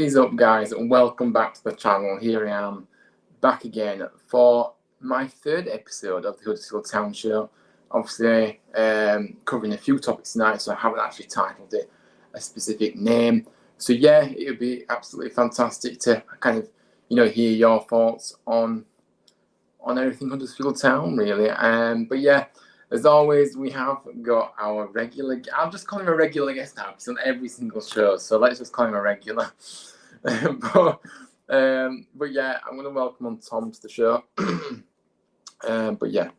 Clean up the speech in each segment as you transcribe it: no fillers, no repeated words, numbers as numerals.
is up, guys, and welcome back to the channel. Here I am, back again for my third episode of the Huddersfield Town Show. Obviously, covering a few topics tonight, so I haven't actually titled it a specific name. So yeah, it would be absolutely fantastic to kind of, hear your thoughts on everything Huddersfield Town, really. But yeah, as always, we have got our regular. I'll just call him a regular guest now. He's on every single show, so let's just call him a regular. but yeah, I'm going to welcome on Tom to the show. But yeah,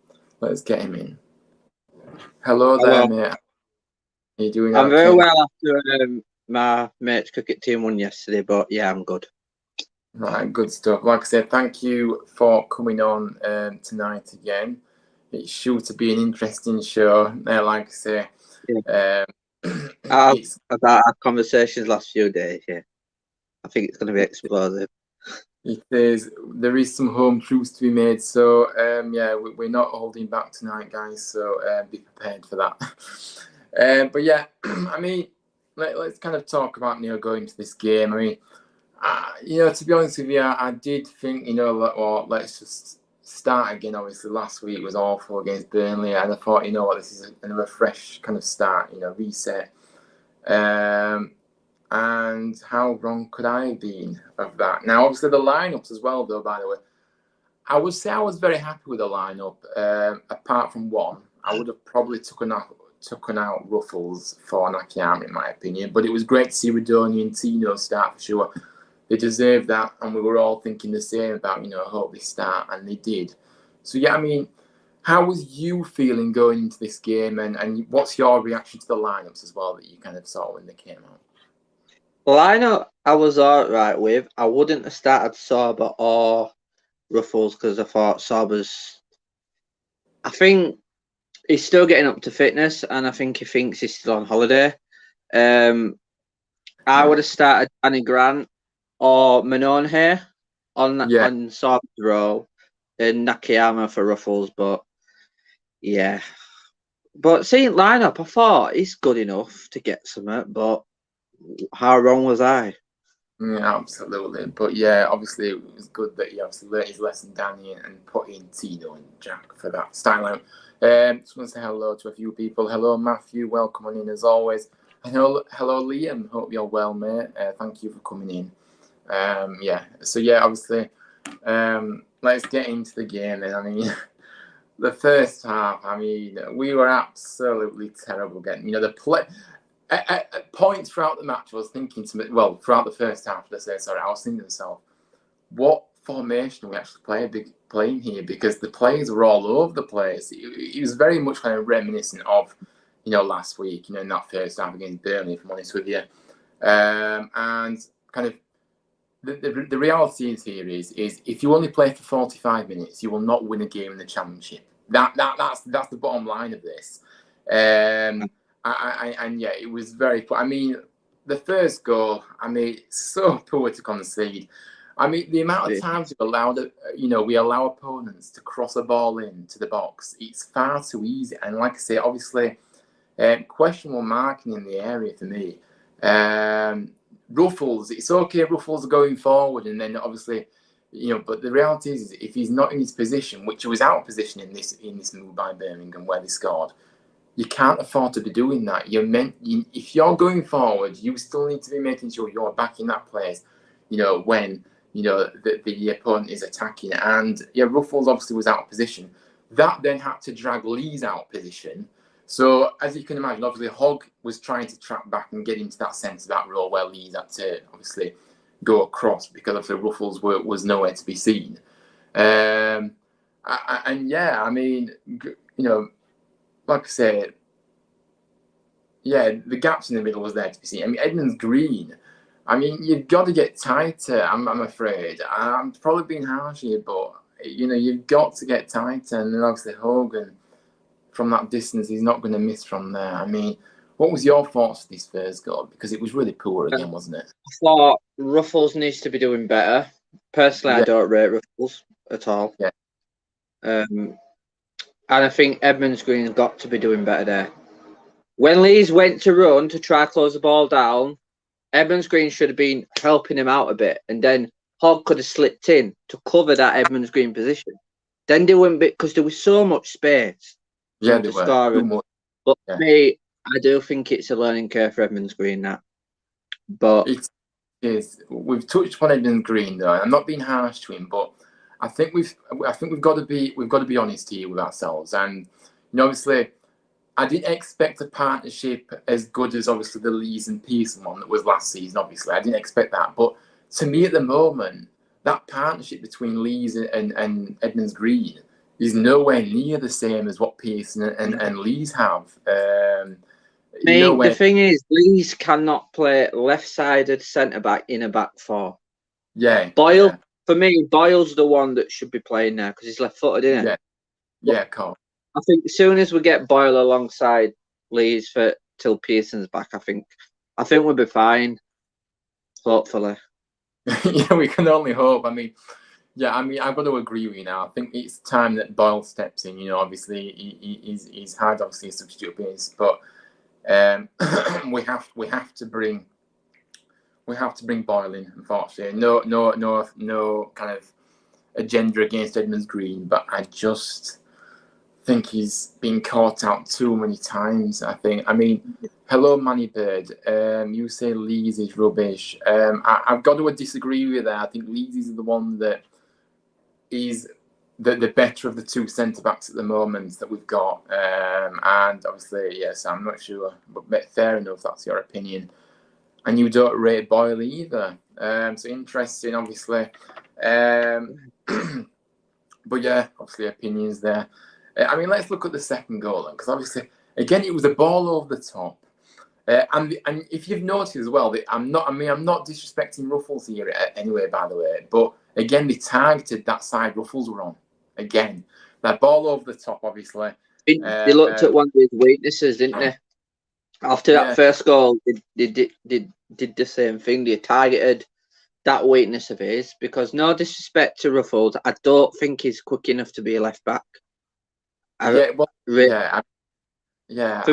let's get him in. Hello there, mate. How are you doing? I'm very well after my mate's cricket team won yesterday, but yeah, I'm good. Right, good stuff. Like I said, thank you for coming on tonight again. It's sure to be an interesting show. Like I say, about our conversations last few days, yeah. I think it's going to be explosive. It is. There is some home truths to be made. So, yeah, we're not holding back tonight, guys. So be prepared for that. But yeah, I mean, let's kind of talk about, going to this game. I mean, to be honest with you, I did think, let's just start again. Obviously, last week was awful against Burnley, and I thought, this is another fresh kind of start, reset. And how wrong could I have been of that? Now, obviously, the lineups as well, though, by the way, I would say I was very happy with the lineup. Apart from one, I would have probably taken out Ruffles for Nakayama, in my opinion. But it was great to see Radoni and Tino start for sure. They deserved that, and we were all thinking the same about, I hope they start, and they did. So, yeah, I mean, how was you feeling going into this game, and what's your reaction to the lineups as well that you kind of saw when they came out? Lineup I was all right with. I wouldn't have started Sorba or Ruffles because I thought Sorba's... I think he's still getting up to fitness, and I think he thinks he's still on holiday. I would have started Danny Grant or Manon here on Sorba's role, and Nakayama for Ruffles, but yeah. But seeing lineup, I thought he's good enough to get something, but how wrong was I? Yeah, absolutely. But yeah, obviously it was good that he obviously learned his lesson, Danny, and put in Tino and Jack for that style out. Just want to say hello to a few people. Hello, Matthew. Welcome on in as always. Hello, Liam. Hope you're well, mate. Thank you for coming in. Yeah. So yeah, obviously, let's get into the game. Then I mean, the first half. I mean, we were absolutely terrible getting. The play. At points throughout the match, I was thinking throughout the first half, I was thinking to myself, what formation are we actually playing here? Because the players were all over the place. It was very much kind of reminiscent of, last week, in that first half against Burnley, if I'm honest with you. And kind of the reality is if you only play for 45 minutes, you will not win a game in the Championship. That's the bottom line of this. And yeah, it was very. I mean, the first goal. I mean, so poor to concede. I mean, the amount of times we allow opponents to cross a ball into the box. It's far too easy. And like I say, obviously, questionable marking in the area for me. Ruffles. It's okay. Ruffles are going forward, and then obviously, But the reality is, if he's not in his position, which he was out of position in this move by Birmingham where they scored. You can't afford to be doing that. If you're going forward, you still need to be making sure you're back in that place, when, the opponent is attacking. And, Ruffles obviously was out of position. That then had to drag Lee's out of position. So, as you can imagine, obviously, Hogg was trying to track back and get into that sense of that role where Lee's had to, obviously, go across because, obviously, Ruffles was nowhere to be seen. And, yeah, I mean, like I said, yeah, the gaps in the middle was there to be seen. I mean, Edmonds Green. I mean, you've got to get tighter. I'm afraid. I'm probably being harsh here, but you've got to get tighter. And then obviously Hogan, from that distance, he's not going to miss from there. I mean, what was your thoughts for this first goal? Because it was really poor again, wasn't it? I thought Ruffles needs to be doing better. Personally, I don't rate Ruffles at all. Yeah. And I think Edmonds Green's got to be doing better there. When Lees went to run to try close the ball down, Edmonds Green should have been helping him out a bit, and then Hogg could have slipped in to cover that Edmonds Green position. Then they wouldn't be, because there was so much space. Yeah, they were. Score. But for me, I do think it's a learning curve for Edmonds Green. That, but it is. We've touched upon Edmonds Green though. I'm not being harsh to him, but I think we've got to be honest here with ourselves. And obviously, I didn't expect a partnership as good as obviously the Lees and Pearson one that was last season. Obviously, I didn't expect that. But to me, at the moment, that partnership between Lees and Edmonds Green is nowhere near the same as what Pearson and Lees have. The thing is, Lees cannot play left-sided centre-back in a back four. Yeah. Boyle, for me, Boyle's the one that should be playing now because he's left-footed, isn't it? Yeah, cool. I think as soon as we get Boyle alongside Lees till Pearson's back, I think we'll be fine. Hopefully. Yeah, we can only hope. I mean, I've got to agree with you now. I think it's time that Boyle steps in. Obviously he's had obviously a substitute appearance, but we have to bring Boyle in. Unfortunately, no kind of agenda against Edmonds Green, but I just think he's been caught out too many times. I mean, hello, Manny Bird. You say Lees is rubbish. I've got to disagree with that. I think Lees is the one that is the better of the two centre backs at the moment that we've got. And obviously, yes, I'm not sure, but fair enough. That's your opinion. And you don't rate Boyle either. So interesting, obviously. But yeah, obviously opinions there. I mean, let's look at the second goal because obviously, again, it was a ball over the top. And if you've noticed as well, I'm not disrespecting Ruffles here anyway, by the way. But again, they targeted that side Ruffles were on. Again, that ball over the top, obviously. They looked at one of his weaknesses, didn't they? After that first goal, they did the same thing. They targeted that weakness of his because, no disrespect to Ruffles, I don't think he's quick enough to be a left back. For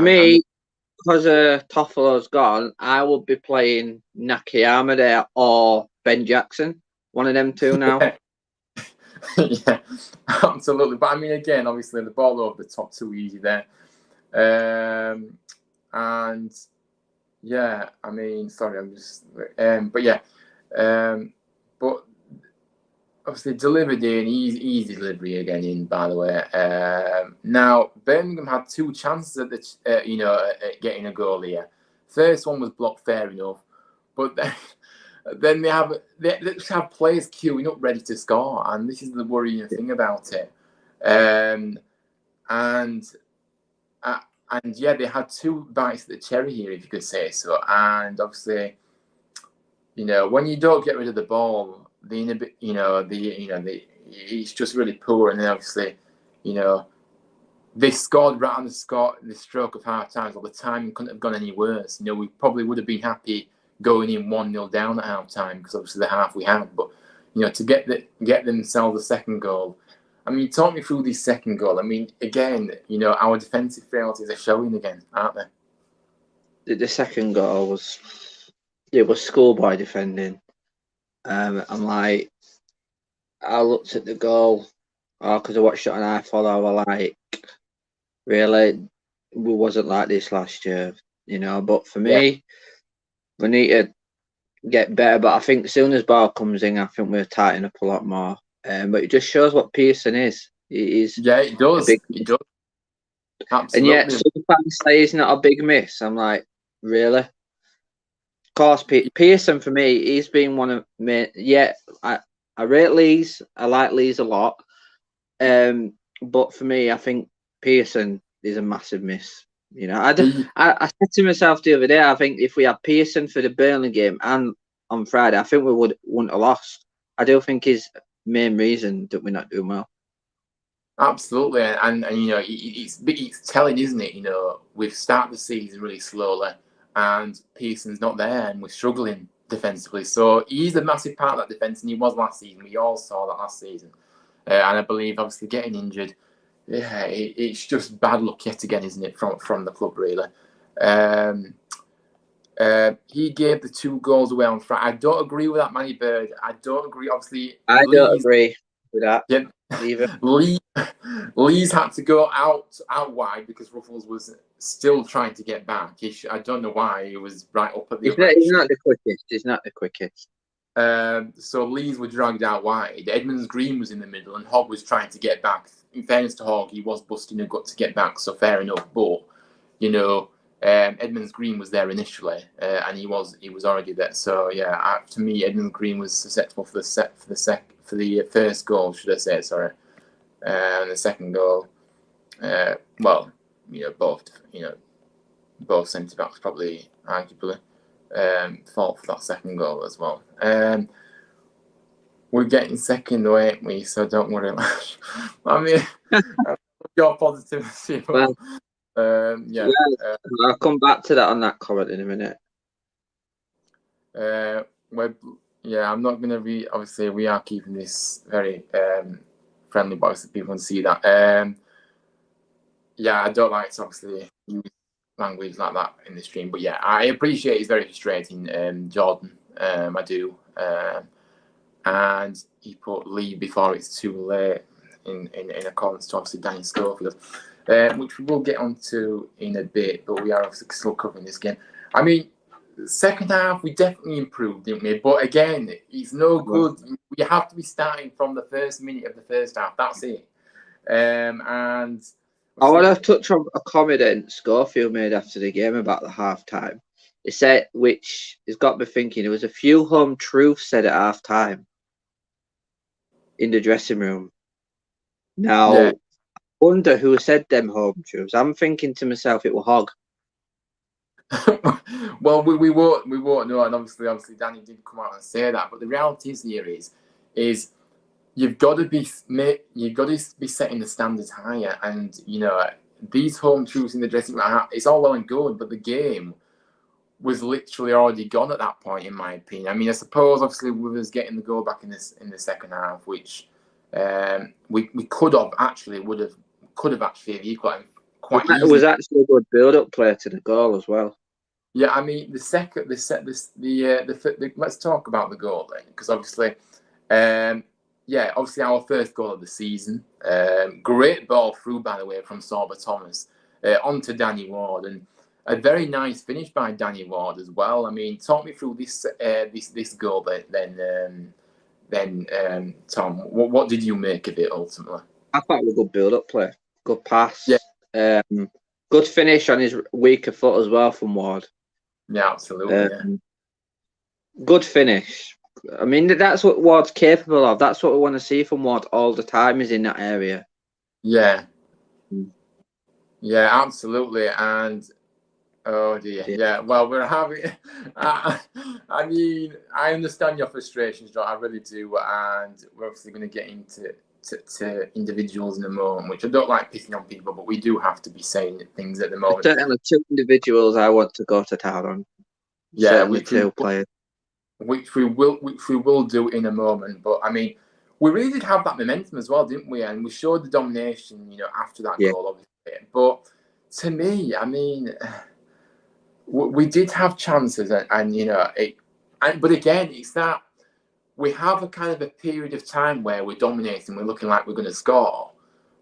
me, because Toffolo's gone, I will be playing Nakayama there or Ben Jackson. One of them two now. Yeah, absolutely. But I mean, again, obviously the ball over the top too easy there. And yeah, I mean, sorry, I'm just. But obviously delivered in easy delivery again in, by the way. Now Birmingham had two chances at at getting a goal here. First one was blocked, fair enough, but then they just have players queuing up ready to score, and this is the worrying thing about it. And yeah, they had two bites at the cherry here, if you could say so. And obviously, when you don't get rid of the ball, it's just really poor. And then obviously, they scored right on the stroke of half time. So the timing couldn't have gone any worse. We probably would have been happy going in 1-0 down at half time because obviously the half we had. But to get themselves a second goal. I mean, talk me through this second goal. I mean, again, our defensive frailties are showing again, aren't they? The second goal was schoolboy defending. I'm like, I looked at the goal because I watched it on iPhone. I was like, really, we wasn't like this last year, But for me, we need to get better. But I think as soon as ball comes in, I think we'll tighten up a lot more. But it just shows what Pearson is. It does. It does. Absolutely. And yet, some fans say he's not a big miss. I'm like, really? Of course, Pearson for me, he's been one of me. Yeah, I rate Lees. I like Lees a lot. But for me, I think Pearson is a massive miss. I said to myself the other day, I think if we had Pearson for the Burnley game and on Friday, I think we wouldn't have lost. I do think his main reason that we're not doing well. Absolutely, and it's telling, isn't it? We've started the season really slowly, and Pearson's not there, and we're struggling defensively. So he's a massive part of that defence, and he was last season. We all saw that last season, and I believe obviously getting injured, it's just bad luck yet again, isn't it? From the club really. But He gave the 2 goals away on Friday. I don't agree with that, Manny Bird. I don't agree. Obviously, I don't agree with that. Yeah, either. Lee's had to go out wide because Ruffles was still trying to get back. I don't know why he was right up at the. He's not the quickest. He's not the quickest. So Lees were dragged out wide. Edmonds Green was in the middle, and Hogg was trying to get back. In fairness to Hogg, he was busting a gut to get back, so fair enough. But Edmonds Green was there initially, and he was already there. So yeah, to me, Edmonds Green was susceptible for the first goal, should I say? Sorry, and the second goal. Both centre backs probably arguably fault for that second goal as well. We're getting second, though, ain't we? So don't worry. I mean, your positivity. Well, yeah. I'll come back to that on that comment in a minute. I'm not going to read. Obviously, we are keeping this very friendly, but obviously people can see that. I don't like to obviously use language like that in the stream, but yeah, I appreciate it's very frustrating, Jordan. I do. And he put Lee before it's too late in accordance to obviously Danny Schofield, which we will get onto in a bit, but we are obviously still covering this game. I mean, second half, we definitely improved, didn't we? But again, it's no good. You have to be starting from the first minute of the first half. That's it. And I want to touch on a comment Schofield made after the game about the half time. He said, which has got me thinking, there was a few home truths said at half time in the dressing room. Now, I wonder who said them home truths. I'm thinking to myself, it was Hogg. Well, we won't know, and obviously Danny did come out and say that. But the reality is you've got to be setting the standards higher, and these home truths in the dressing room. It's all well and good, but the game was literally already gone at that point, in my opinion. I mean, I suppose obviously with us getting the goal back in the second half, which we could have actually equal quite easily. It was actually a good build-up play to the goal as well. Yeah, I mean let's talk about the goal then, because obviously, obviously our first goal of the season. Great ball through, by the way, from Sorba Thomas onto Danny Ward, and a very nice finish by Danny Ward as well. I mean, talk me through this goal then, Tom. What did you make of it ultimately? I thought it was a good build-up play, good pass. Yeah. Good finish on his weaker foot as well from Ward. Yeah, absolutely. Good finish. I mean, that's what Ward's capable of. That's what we want to see from Ward all the time, is in that area. Yeah. Yeah, absolutely. And oh dear. Yeah. Well, we're having. I mean, I understand your frustrations, John. I really do. And we're obviously going to get into individuals in a moment, which I don't like picking on people, but we do have to be saying things at the moment. There's certainly 2 individuals I want to go to town on. Yeah, certainly 2 players. Which we will do in a moment. But I mean, we really did have that momentum as well, didn't we? And we showed the domination, after that goal, obviously. But to me, I mean, we did have chances, but again, it's that we have a kind of a period of time where we're dominating, we're looking like we're going to score,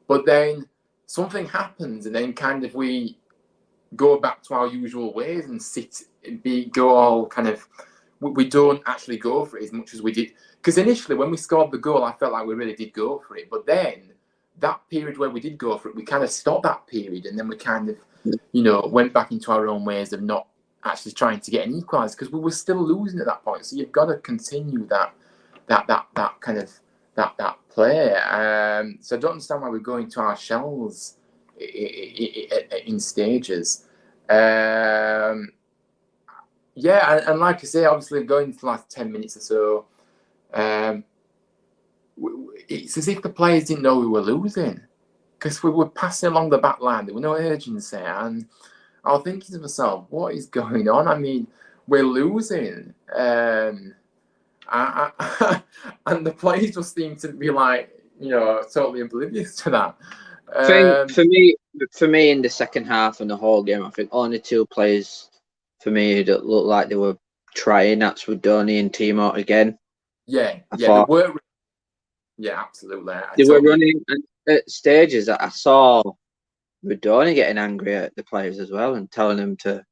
but then something happens, and then kind of we go back to our usual ways and we don't actually go for it as much as we did. Because initially, when we scored the goal, I felt like we really did go for it. But then that period where we did go for it, we kind of stopped that period, and then we kind of, went back into our own ways of not actually trying to get an equaliser, because we were still losing at that point. So you've got to continue that kind of that play. So I don't understand why we're going to our shells in stages. And like I say, obviously going into the last 10 minutes or so, it's as if the players didn't know we were losing, because we were passing along the back line. There was no urgency, and I was thinking to myself, what is going on? I mean, we're losing. And the players just seem to be like, totally oblivious to that. For me, in the second half and the whole game, I think only 2 players for me, it looked like they were trying. That's Rudoni and Timo again. Yeah, I yeah, thought they were. Yeah, absolutely. they were running at stages that I saw Rudoni getting angry at the players as well and telling them to,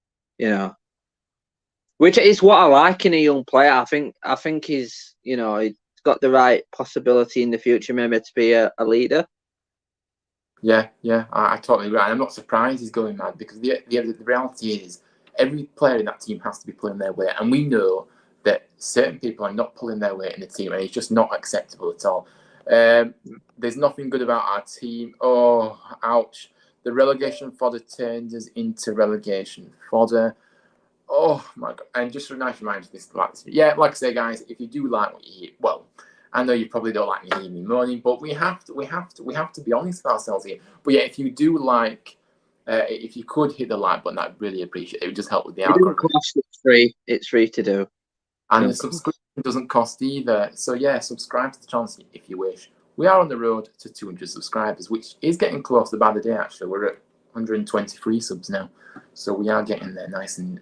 which is what I like in a young player. I think he's got the right possibility in the future, maybe to be a leader. Yeah, I totally agree. And I'm not surprised he's going mad because the reality is every player in that team has to be pulling their weight, and we know that certain people are not pulling their weight in the team, and it's just not acceptable at all. There's nothing good about our team. Oh, ouch! The relegation fodder turns us into relegation fodder. Oh my god! And just a nice reminder of this, yeah, like I say, guys, if you do like what you hear, well, I know you probably don't like me hearing me moaning, but we have to be honest with ourselves here. But yeah, if you do like, if you could hit the like button, I'd really appreciate it. It would just help with the algorithm. It's free. It's free to do. And the subscription doesn't cost either. So yeah, subscribe to the channel if you wish. We are on the road to 200 subscribers, which is getting close by the day. Actually, we're at 123 subs now, so we are getting there nice and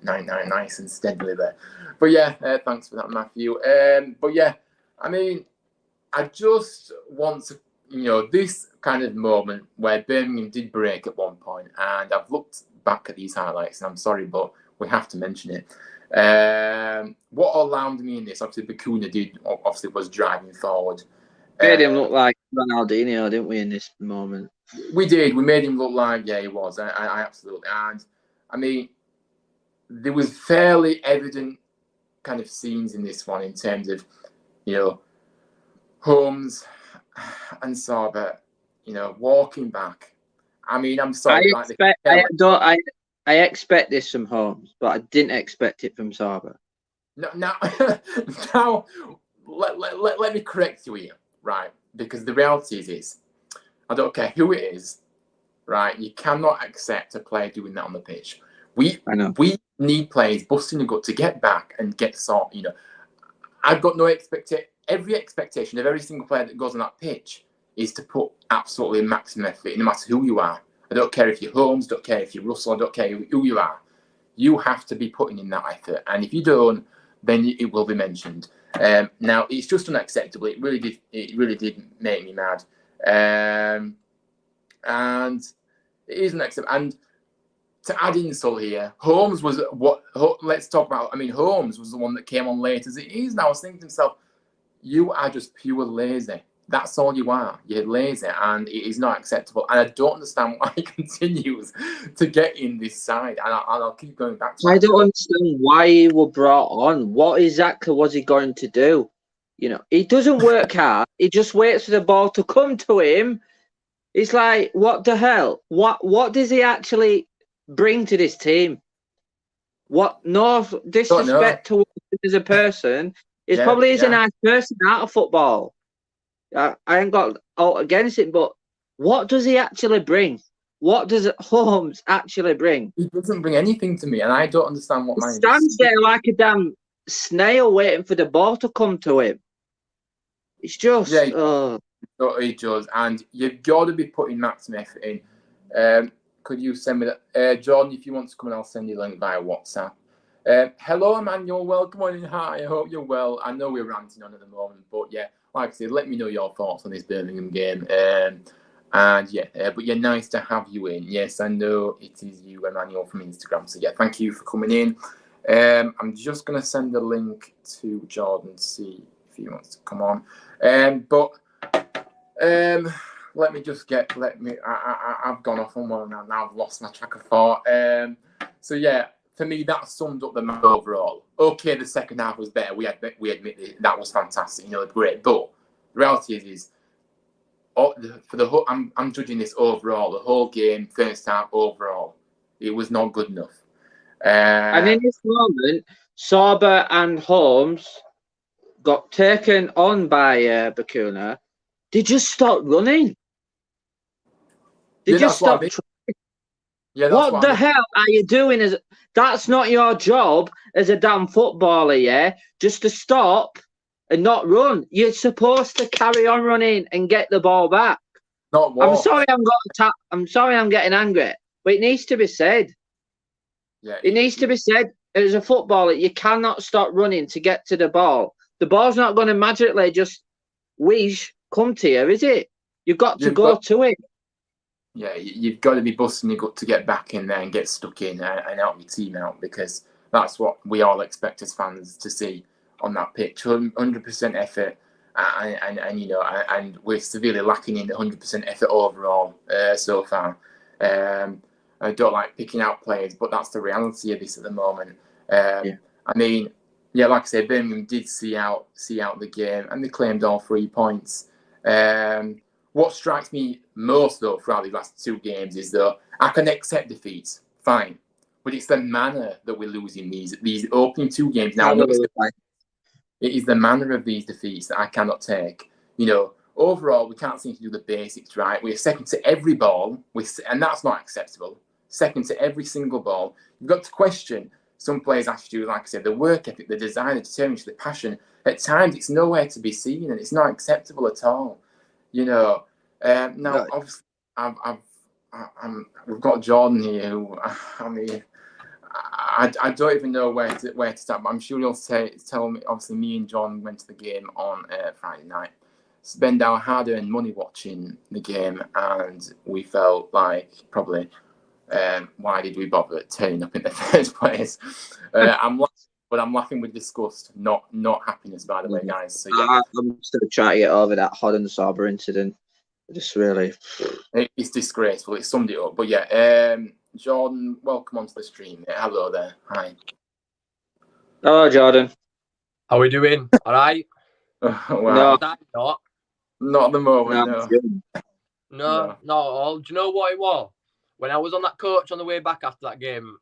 steadily there. But yeah, thanks for that, Matthew. But yeah, I mean, I just want to, this kind of moment where Birmingham did break at one point, and I've looked back at these highlights, and I'm sorry, but we have to mention it. What alarmed me in this, obviously, Bacuna was driving forward. Made him look like Ronaldinho, didn't we, in this moment? We did. We made him look like, yeah, he was. I absolutely. And, I mean, there was fairly evident kind of scenes in this one in terms of, Holmes and Saba, walking back. I mean, I'm sorry. I expect this from Holmes, but I didn't expect it from Saba. No, now let me correct you here, right? Because the reality is, I don't care who it is, right? You cannot accept a player doing that on the pitch. We need players busting the gut to get back and get sorted. I've got no expectation. Every expectation of every single player that goes on that pitch is to put absolutely maximum effort, no matter who you are. I don't care if you're Holmes, don't care if you're Russell, I don't care who you are. You have to be putting in that effort, and if you don't, then it will be mentioned. Now it's just unacceptable. It really did make me mad, and it is unacceptable. And to add insult here, Holmes was what? Let's talk about. I mean, Holmes was the one that came on late as it is now. I was thinking to myself, you are just pure lazy. That's all you are. You're lazy, and it is not acceptable. And I don't understand why he continues to get in this side. And I'll keep going back to I don't understand why he was brought on. What exactly was he going to do? He doesn't work hard. He just waits for the ball to come to him. It's like, what the hell? What does he actually bring to this team? What? No disrespect to him as a person. He probably is a nice person out of football. I ain't got all against it, but what does he actually bring? What does Holmes actually bring? He doesn't bring anything to me, and I don't understand what. He stands there like a damn snail waiting for the ball to come to him. It's just he does, and you've got to be putting maximum effort in. Could you send me that, Jordan? If you want to come in, I'll send you the link via WhatsApp. Hello, Emmanuel. Welcome on in. Hi, I hope you're well. I know we're ranting on at the moment, but yeah, like I said, let me know your thoughts on this Birmingham game. But yeah, nice to have you in. Yes, I know it is you, Emmanuel, from Instagram. So yeah, thank you for coming in. I'm just gonna send the link to Jordan, see if he wants to come on. Let me just I've gone off on one now. I've lost my track of thought. So yeah. For me, that summed up the match overall. Okay, the second half was better. We admit that was fantastic. Great. But the reality is for the whole, I'm judging this overall. The whole game, first half overall, it was not good enough. And in this moment, Saba and Holmes got taken on by Bacuna. They just stopped running. They just stopped. What the hell are you doing? That's not your job as a damn footballer, yeah? Just to stop and not run. You're supposed to carry on running and get the ball back. I'm sorry I'm sorry I'm getting angry, but it needs to be said. Yeah, it needs to be said. as a footballer, you cannot stop running to get to the ball. The ball's not going to magically just come to you, is it? You've got to go to it. Yeah, you've got to be busting your gut to get back in there and get stuck in and help your team out, because that's what we all expect as fans to see on that pitch. 100% effort, and we're severely lacking in 100% effort overall so far. I don't like picking out players, but that's the reality of this at the moment. I mean, like I said, Birmingham did see out the game, and they claimed all 3 points. What strikes me most, though, throughout the last 2 games is that I can accept defeats, fine, but it's the manner that we're losing these opening 2 games. Now, it is the manner of these defeats that I cannot take. Overall, we can't seem to do the basics right. We're second to every ball, and that's not acceptable. Second to every single ball. You've got to question some players' attitude, like I said, the work ethic, the desire, the determination, the passion. At times, it's nowhere to be seen, and it's not acceptable at all. Now, obviously, we've got Jordan here, who, I mean, I don't even know where to start, but I'm sure you'll tell me. Obviously, me and John went to the game on Friday night, spend our hard-earned money watching the game, and we felt like probably, why did we bother turning up in the first place? I'm laughing with disgust, not happiness, by the way, guys. So yeah, I'm still trying to get over that Huddersfield incident. Just really, it's disgraceful. It summed it up. But yeah, Jordan, welcome onto the stream. Hello there. Hi. Hello, Jordan. How are we doing? All right. Well, no, not at the moment. No, not at all. Do you know what it was? When I was on that coach on the way back after that game,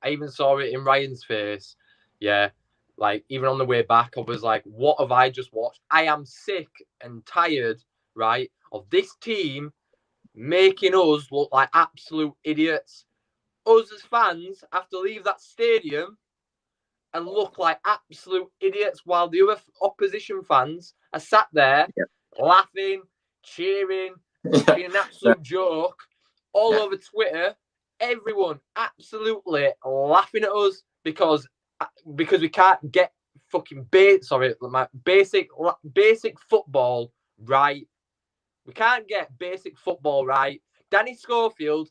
I even saw it in Ryan's face. Yeah, like even on the way back, I was like, "What have I just watched? I am sick and tired, right, of this team making us look like absolute idiots. Us as fans have to leave that stadium and look like absolute idiots while the other opposition fans are sat there laughing, cheering, being an absolute joke all over Twitter. Everyone absolutely laughing at us because we can't get fucking basic football right. We can't get basic football right. Danny Schofield,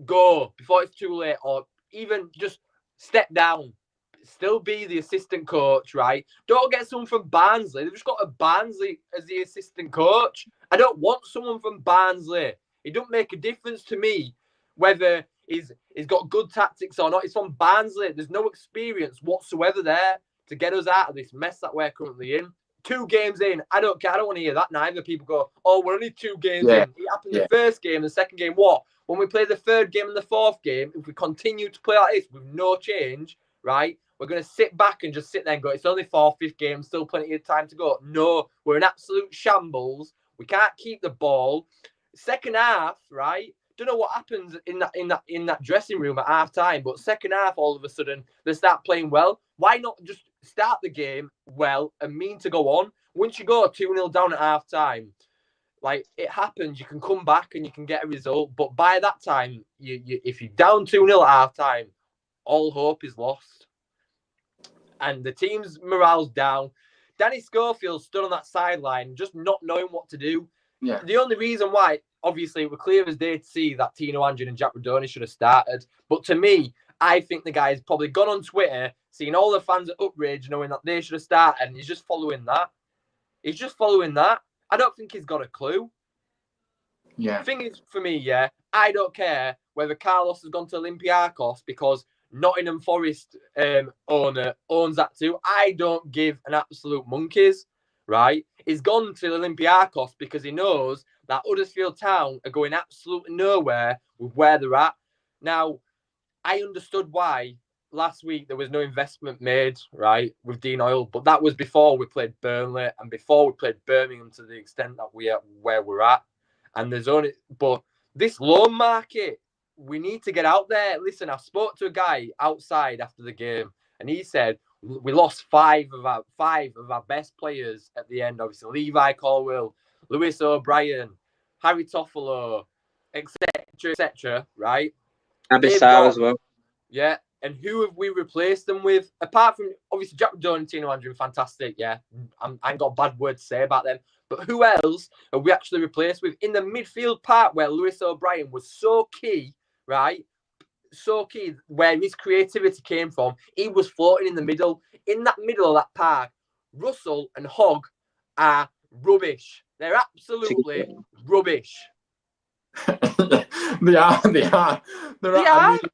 go before it's too late, or even just step down. Still be the assistant coach, right? Don't get someone from Barnsley. They've just got a Barnsley as the assistant coach. I don't want someone from Barnsley. It don't make a difference to me whether he's got good tactics or not. It's from Barnsley. There's no experience whatsoever there to get us out of this mess that we're currently in. 2 games in, I don't care. I don't want to hear that neither. People go, "Oh, we're only 2 games in." It happened the first game, the second game. What? When we play the third game and the fourth game, if we continue to play like this with no change, right, we're going to sit back and just sit there and go, "It's only 4th, 5th game, still plenty of time to go." No, we're in absolute shambles. We can't keep the ball. Second half, right? Don't know what happens in that dressing room at half time, but second half, all of a sudden they start playing well. Why not just start the game well and mean to go on? Once you go 2-0 down at half time, like it happens, you can come back and you can get a result. But by that time, if you're down 2-0 at half time, all hope is lost. And the team's morale's down. Danny Schofield stood on that sideline, just not knowing what to do. Yeah. The only reason why, obviously, it was clear as day to see that Tino Angin and Jack Rodoni should have started. But to me, I think the guy's probably gone on Twitter, seen all the fans at outrage, knowing that they should have started, and he's just following that. I don't think he's got a clue. Yeah. The thing is, for me, I don't care whether Carlos has gone to Olympiacos because Nottingham Forest owner owns that too. I don't give an absolute monkeys, right? He's gone to Olympiacos because he knows that Huddersfield Town are going absolutely nowhere with where they're at. Now, I understood why last week there was no investment made, right, with Dean Oil, but that was before we played Burnley and before we played Birmingham to the extent that we are where we're at. And but this loan market, we need to get out there. Listen, I spoke to a guy outside after the game, and he said we lost five of our best players at the end. Obviously, Levi Colwill, Lewis O'Brien, Harry Toffolo, etc., right? Abissar as well. Yeah, And who have we replaced them with? Apart from, obviously, Jack Doan and Tino Andrew, fantastic, yeah. I ain't got a bad word to say about them. But who else have we actually replaced with? In the midfield part where Lewis O'Brien was so key, right? So key, where his creativity came from, he was floating in the middle. In that middle of that park, Russell and Hogg are rubbish. They're absolutely rubbish. They are. I mean,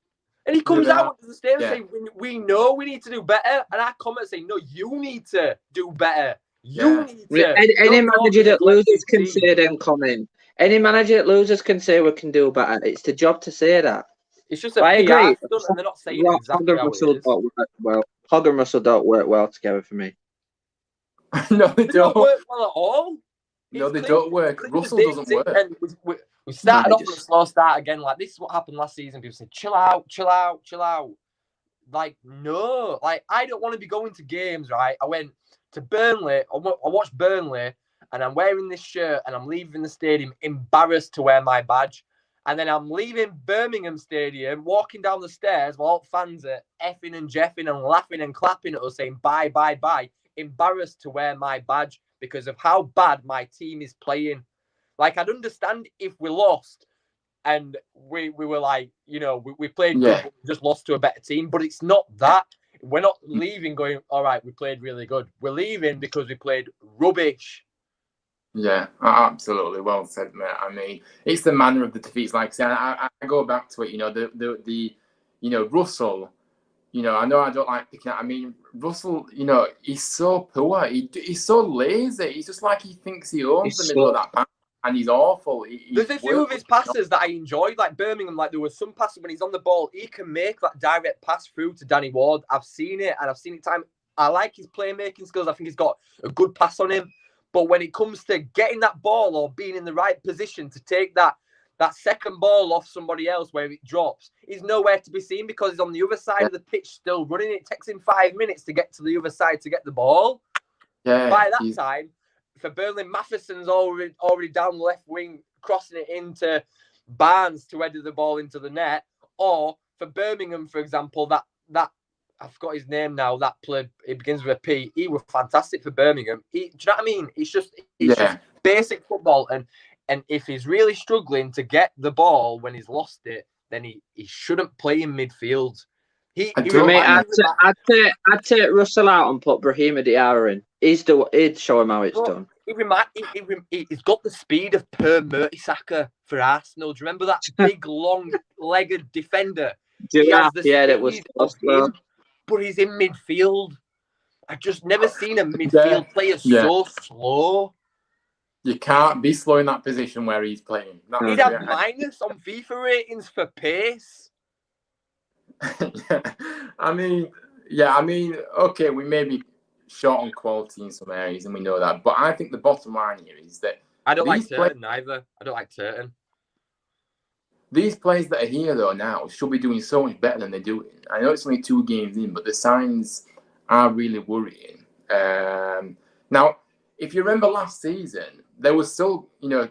and he comes out to the stage saying, we know we need to do better. And I comment saying, no, you need to do better. You need to. Any manager that loses can say them coming. Any manager that loses can say we can do better. It's the job to say that. It's just a PR stunt, and they're not saying exactly how it is. Hogg and Russell don't work well together for me. No, they don't work well at all. No, they don't work. Russell doesn't work. And we started off with a slow start again. Like, this is what happened last season. People said, chill out. Like, no. Like, I don't want to be going to games, right? I went to Burnley. I watched Burnley, and I'm wearing this shirt, and I'm leaving the stadium embarrassed to wear my badge. And then I'm leaving Birmingham Stadium, walking down the stairs while fans are effing and jeffing and laughing and clapping at us, saying bye, bye, bye. Embarrassed to wear my badge because of how bad my team is playing. Like, I'd understand if we lost and we were like, we played good, but we just lost to a better team. But it's not that. We're not leaving going, all right, we played really good. We're leaving because we played rubbish. Yeah, absolutely. Well said, mate. I mean, it's the manner of the defeats. Like I said, I go back to it. The Russell. I know I don't like picking out. I mean, Russell. He's so poor. He's so lazy. He's just like he thinks he owns the middle of that pass, and he's awful. There's a few of his passes that I enjoyed, like Birmingham. Like, there was some passes when he's on the ball, he can make that direct pass through to Danny Ward. I've seen it, and I've seen it time. I like his playmaking skills. I think he's got a good pass on him. But when it comes to getting that ball or being in the right position to take that second ball off somebody else where it drops, he's nowhere to be seen because he's on the other side of the pitch still running. It takes him 5 minutes to get to the other side to get the ball. Yeah. By that time, for Burnley, Matheson's already down the left wing, crossing it into Barnes to header the ball into the net. Or for Birmingham, for example, that I forgot his name now. That player, it begins with a P. He was fantastic for Birmingham. Do you know what I mean? It's just basic football. And if he's really struggling to get the ball when he's lost it, then he shouldn't play in midfield. I'd take Russell out and put Brahima Diarra in. He'd show him how it's done. He's got the speed of Per Mertesacker for Arsenal. Do you remember that big, long-legged defender? That was well. But he's in midfield. I've just never seen a midfield player so slow. You can't be slow in that position where he's playing. He'd have minus on FIFA ratings for pace. I mean, okay, we may be short on quality in some areas, and we know that. But I think the bottom line here is that I don't like Turton either. I don't like Turton. These players that are here, though, now should be doing so much better than they're doing. I know it's only 2 games in, but the signs are really worrying. Now, if you remember last season, there was still,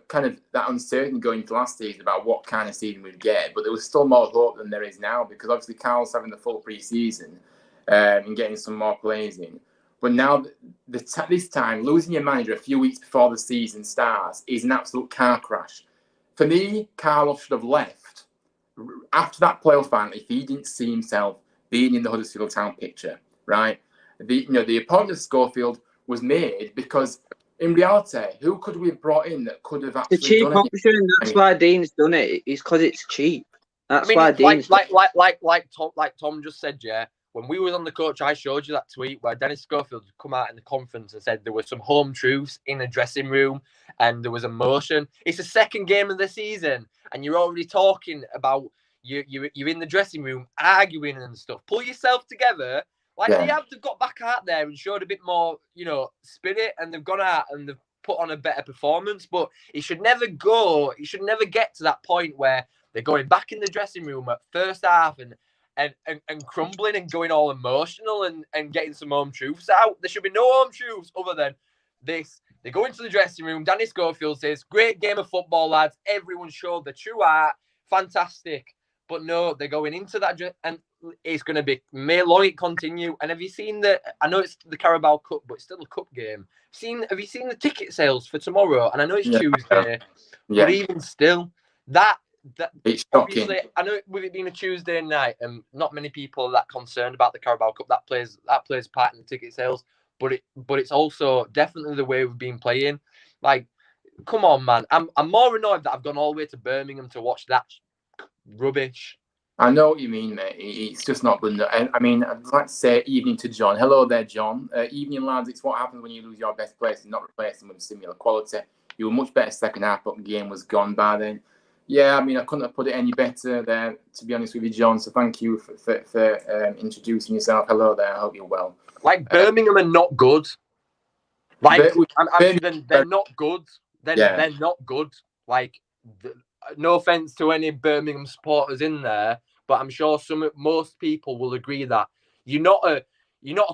kind of that uncertainty going into last season about what kind of season we'd get, but there was still more hope than there is now because obviously Carl's having the full pre-season and getting some more players in. But now, this time, losing your manager a few weeks before the season starts is an absolute car crash. For me, Carlos should have left after that playoff final if he didn't see himself being in the Huddersfield Town picture, right? The appointment of Schofield was made because, in reality, who could we have brought in that could have actually done it? The cheap option. That's why Dean's done it. It's because it's cheap. That's why Dean's like Tom just said, yeah. When we was on the coach, I showed you that tweet where Dennis Schofield had come out in the conference and said there were some home truths in the dressing room and there was emotion. It's the second game of the season and you're already talking about you're in the dressing room arguing and stuff. Pull yourself together. They've got back out there and showed a bit more, spirit, and they've gone out and they've put on a better performance. But it should never get to that point where they're going back in the dressing room at first half and crumbling and going all emotional and getting some home truths out. There should be no home truths other than this. They go into the dressing room. Danny Schofield says, great game of football, lads. Everyone showed the true art. Fantastic. But no, they're going into that. And it's going to be, may long it continue. And have you seen I know it's the Carabao Cup, but it's still a cup game. Have you seen the ticket sales for tomorrow? And I know it's Tuesday, but even still, that it's obviously, shocking. I know with it being a Tuesday night, and not many people are that concerned about the Carabao Cup. That plays part in the ticket sales, but it's also definitely the way we've been playing. Like, come on, man! I'm more annoyed that I've gone all the way to Birmingham to watch that rubbish. I know what you mean, mate. It's just not good enough. I mean, I'd like to say evening to John. Hello there, John. Evening, lads. It's what happens when you lose your best players and not replace them with similar quality. You were much better second half, but the game was gone by then. Yeah, I mean, I couldn't have put it any better there, to be honest with you, John. So thank you for introducing yourself. Hello there. I hope you're well. Like, Birmingham are not good. Like, they're not good. They're not good. Like, no offense to any Birmingham supporters in there, but I'm sure most people will agree that you're not a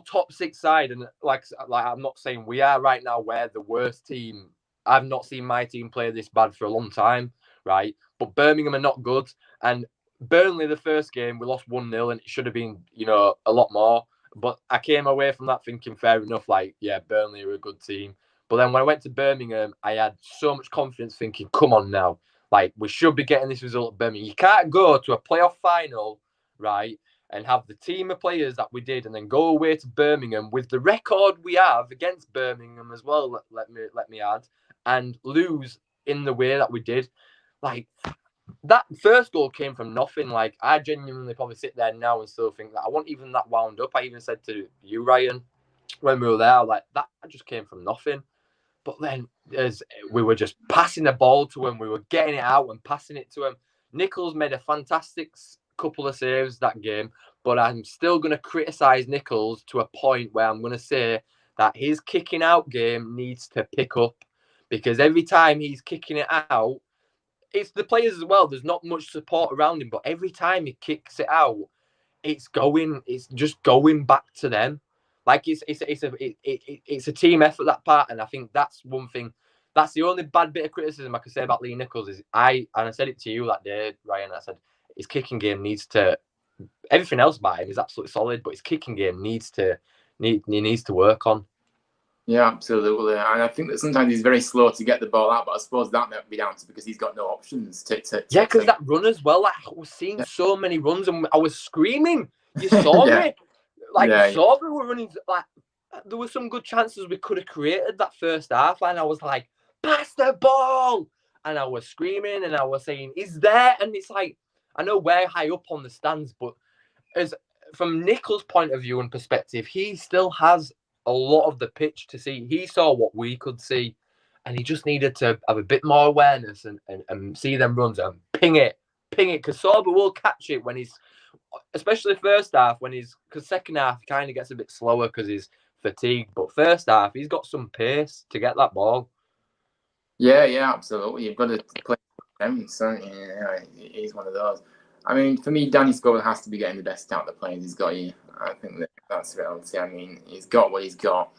top six side. And like I'm not saying we are right now. We're the worst team. I've not seen my team play this bad for a long time, right? But Birmingham are not good. And Burnley, the first game, we lost 1-0, and it should have been, a lot more. But I came away from that thinking, fair enough, like, yeah, Burnley are a good team. But then when I went to Birmingham, I had so much confidence thinking, come on now. Like, we should be getting this result at Birmingham. You can't go to a playoff final, right, and have the team of players that we did and then go away to Birmingham with the record we have against Birmingham as well, let me add, and lose in the way that we did. Like, that first goal came from nothing. Like, I genuinely probably sit there now and still think that I wasn't even that wound up. I even said to you, Ryan, when we were there, like, that just came from nothing. But then, as we were just passing the ball to him, we were getting it out and passing it to him. Nichols made a fantastic couple of saves that game, but I'm still going to criticise Nichols to a point where I'm going to say that his kicking out game needs to pick up, because every time he's kicking it out, it's the players as well. There's not much support around him, but every time he kicks it out, it's just going back to them. Like, it's a team effort, that part, and I think that's one thing. That's the only bad bit of criticism I could say about Lee Nichols is I said it to you that day, Ryan. I said his kicking game needs to. Everything else about him is absolutely solid, but his kicking game needs to work on. Yeah, absolutely. And I think that sometimes he's very slow to get the ball out, but I suppose that might be down to because he's got no options yeah, because that run as well. Like, I was seeing so many runs, and I was screaming. You saw me. Saw we were running. Like, there were some good chances we could have created that first half, and I was like, pass the ball. And I was screaming, and I was saying, is there? And it's like, I know we're high up on the stands, but from Nichols' point of view and perspective, he still has a lot of the pitch to see. He saw what we could see, and he just needed to have a bit more awareness and see them runs and ping it, because Sorba will catch it when he's, especially first half, because second half he kind of gets a bit slower because he's fatigued, but first half he's got some pace to get that ball. Yeah, absolutely. You've got to play defense, haven't you? Yeah, he's one of those. I mean, for me, Danny Scoville has to be getting the best out of the players he's got here. I think that's the reality. I mean, he's got what he's got.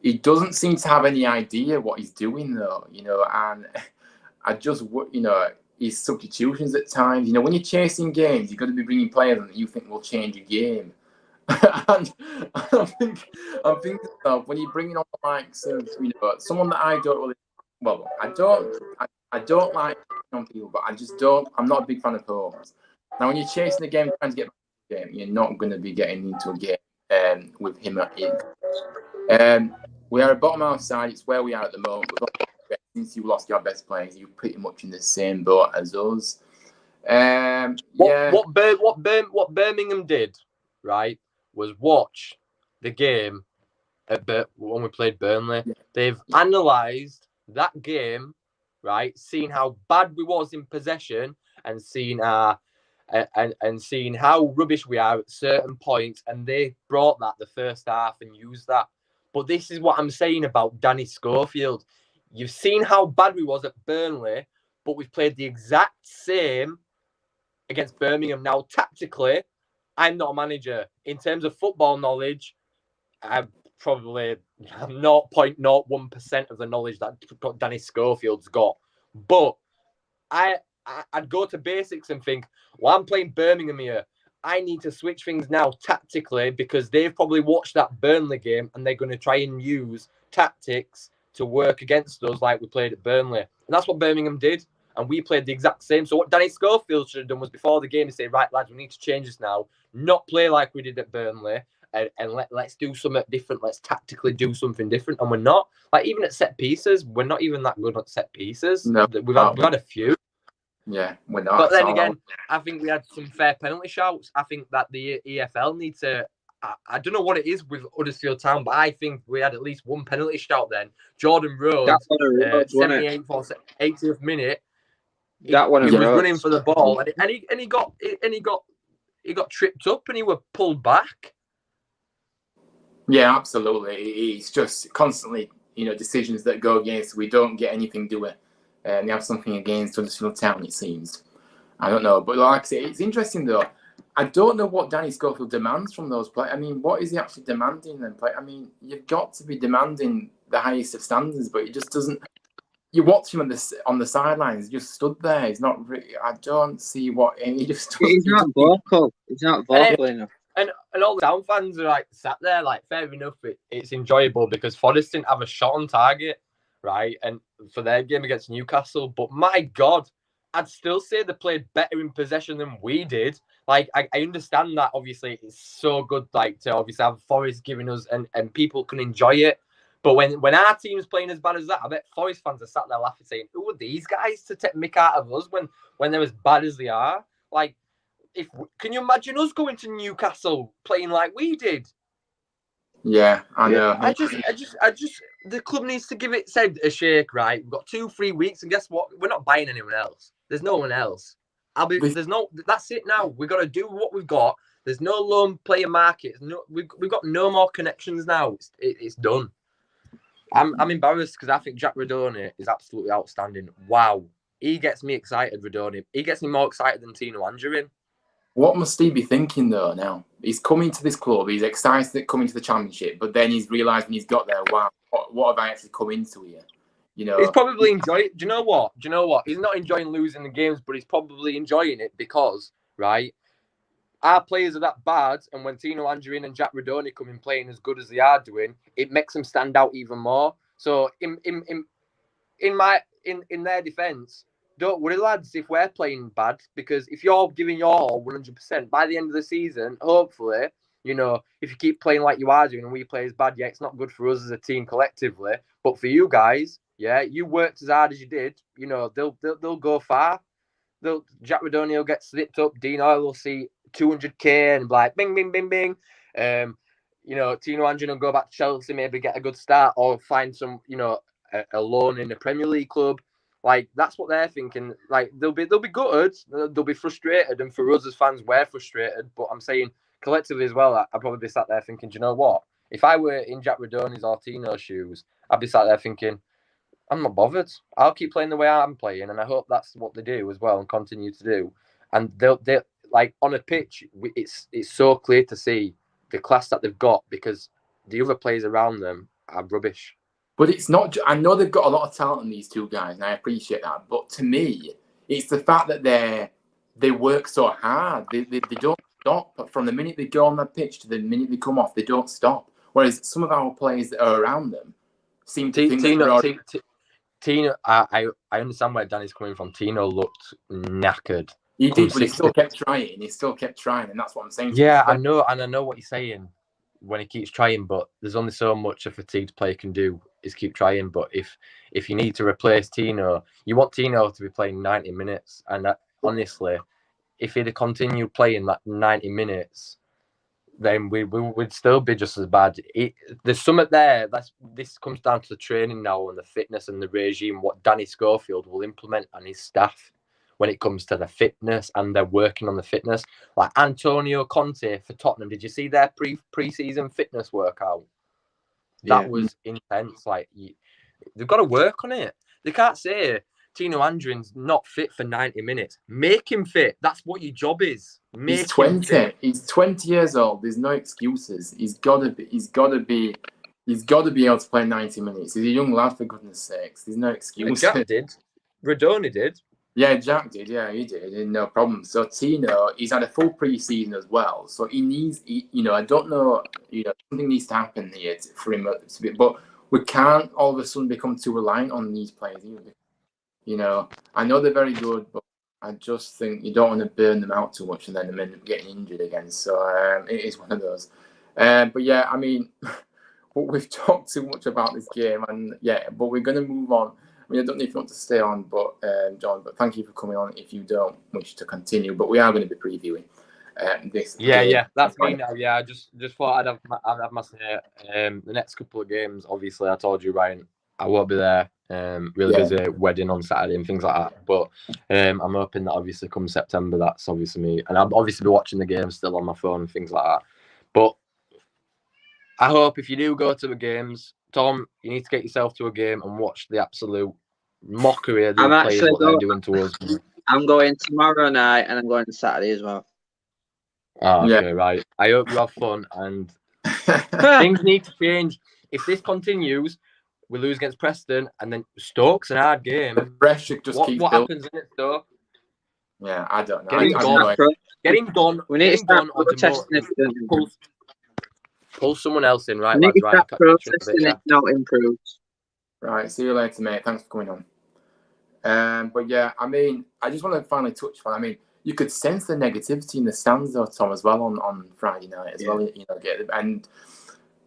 He doesn't seem to have any idea what he's doing, though, and I just, his substitutions at times, when you're chasing games, you've got to be bringing players that you think will change a game. And I'm thinking when you're bringing on the likes of, someone that I don't really, I don't like on people, but I'm not a big fan of Holmes. Now, when you're chasing the game, trying to get back to the game, you're not going to be getting into a game with him in. We are a bottom half side. It's where we are at the moment. Since you lost your best players, you're pretty much in the same boat as us. What Birmingham did, right, was watch the game when we played Burnley. Yeah. They've analysed that game, right, seen how bad we was in possession, and seen seeing how rubbish we are at certain points, and they brought that the first half and used that. But this is what I'm saying about Danny Schofield. You've seen how bad we was at Burnley, but we've played the exact same against Birmingham. Now, tactically, I'm not a manager. In terms of football knowledge, I'm probably 0.01% of the knowledge that Danny Schofield's got. But I'd go to basics and think, well, I'm playing Birmingham here. I need to switch things now tactically because they've probably watched that Burnley game and they're going to try and use tactics to work against us like we played at Burnley. And that's what Birmingham did. And we played the exact same. So what Danny Schofield should have done was before the game to say, right, lads, we need to change this now. Not play like we did at Burnley and let's do something different. Let's tactically do something different. And we're not. Like, even at set pieces, we're not even that good at set pieces. No, we've had a few. Yeah, we're not. But then again, I think we had some fair penalty shouts. I think that the EFL need to... I don't know what it is with Huddersfield Town, but I think we had at least one penalty shout then. Jordan Rhodes, 78th or 80th minute, he was running for the ball and he got tripped up and he was pulled back. Yeah, absolutely. It's just constantly, decisions that go against. We don't get anything, do we? They have something against Huddersfield Town, it seems. I don't know, but like I say, it's interesting though. I don't know what Danny Schofield demands from those players. I mean, what is he actually demanding then? I mean, you've got to be demanding the highest of standards, but he just doesn't. You watch him on the sidelines, he just stood there. He's not really. I don't see what he just. He's not vocal. He's not vocal enough. And all the Town fans are like sat there, like, fair enough. It's enjoyable because Forest didn't have a shot on target, right? And for their game against Newcastle, but my God, I'd still say they played better in possession than we did. Like, I understand that obviously it's so good, like, to obviously have Forest giving us and people can enjoy it. But when our team's playing as bad as that, I bet Forest fans are sat there laughing, saying, "Who are these guys to take mick out of us when they're as bad as they are?" Like, can you imagine us going to Newcastle playing like we did? Yeah, I know. I just, the club needs to give it a shake, right? We've got 2-3 weeks, and guess what? We're not buying anyone else. There's no one else. That's it now. We've got to do what we've got. There's no loan player market. We've got no more connections now. It's done. I'm embarrassed because I think Jack Radoni is absolutely outstanding. Wow. He gets me excited, Radoni. He gets me more excited than Tino Angerin. What must he be thinking though now? He's coming to this club, he's excited at coming to the Championship, but then he's realised when he's got there, wow, what have I actually come into here? He's probably enjoying it. Do you know what? He's not enjoying losing the games, but he's probably enjoying it because, right, our players are that bad, and when Tino Angerin and Jack Radoni come in playing as good as they are doing, it makes them stand out even more. So in their defence, don't worry, lads, if we're playing bad, because if you're giving your all 100%, by the end of the season, hopefully, if you keep playing like you are doing and we play as bad, it's not good for us as a team collectively. But for you guys, you worked as hard as you did, they'll go far. Jack Radoni will get slipped up, Dean Oil will see 200k and be like, bing, bing, bing, bing. Tino Angerin will go back to Chelsea, maybe get a good start or find some, a loan in a Premier League club. Like, that's what they're thinking. Like, they'll be good. They'll be frustrated, and for us as fans, we're frustrated. But I'm saying collectively as well, I'd probably be sat there thinking, do you know what? If I were in Jack Radoni's or Tino's shoes, I'd be sat there thinking, I'm not bothered. I'll keep playing the way I'm playing, and I hope that's what they do as well and continue to do. And they'll like on a pitch, it's so clear to see the class that they've got because the other players around them are rubbish. But it's not. I know they've got a lot of talent in these two guys, and I appreciate that. But to me, it's the fact that they work so hard. They don't stop from the minute they go on that pitch to the minute they come off. They don't stop. Whereas some of our players that are around them seem to think Tino, I understand where Danny's coming from. Tino looked knackered. He did, but he still kept trying. And that's what I'm saying. Yeah, I know what he's saying when he keeps trying, but there's only so much a fatigued player can do is keep trying. But if you need to replace Tino, you want Tino to be playing 90 minutes. And honestly, if he'd have continued playing that 90 minutes, then we would still be just as bad. There's something there. This comes down to the training now and the fitness and the regime, what Danny Schofield will implement and his staff when it comes to the fitness, and they're working on the fitness. Like Antonio Conte for Tottenham, did you see their pre-season fitness workout? That was intense. Like, they've got to work on it. They can't say Tino Angerin's not fit for 90 minutes. Make him fit. That's what your job is. He's 20. He's 20 years old. There's no excuses. He's got to be able to play 90 minutes. He's a young lad, for goodness sakes. There's no excuses. Jack did. Radoni did. Yeah, Jack did. Yeah, he did. No problem. So Tino, he's had a full pre-season as well. So he needs, I don't know, something needs to happen here for him to be. But we can't all of a sudden become too reliant on these players either. I know they're very good, but I just think you don't want to burn them out too much and then them end up getting injured again. So it is one of those. But yeah, I mean, we've talked too much about this game, and yeah, but we're going to move on. I mean, I don't know if you want to stay on, but John, but thank you for coming on. If you don't wish to continue, but we are going to be previewing this. Yeah, that's me now. Yeah, I just thought I'd have my say. The next couple of games, obviously, I told you, Ryan, I won't be there. Really busy wedding on Saturday and things like that. But I'm hoping that obviously come September, that's obviously me, and I'll obviously be watching the game still on my phone and things like that. But I hope if you do go to the games, Tom, you need to get yourself to a game and watch the absolute mockery of the players, what they're doing to us. I'm going tomorrow night and I'm going Saturday as well. Oh, okay, right. I hope you have fun, and things need to change. If this continues, we lose against Preston, and then Stoke's an hard game. The pressure just keeps what happens in it, Stoke? Yeah, I don't know. Getting gone. We need to start protesting. Pull someone else in, right? We need to start protesting if not improved. Right, see you later, mate. Thanks for coming on. But yeah, I mean, I just want to finally touch on. I mean, you could sense the negativity in the stands, though, Tom, as well on Friday night as well. And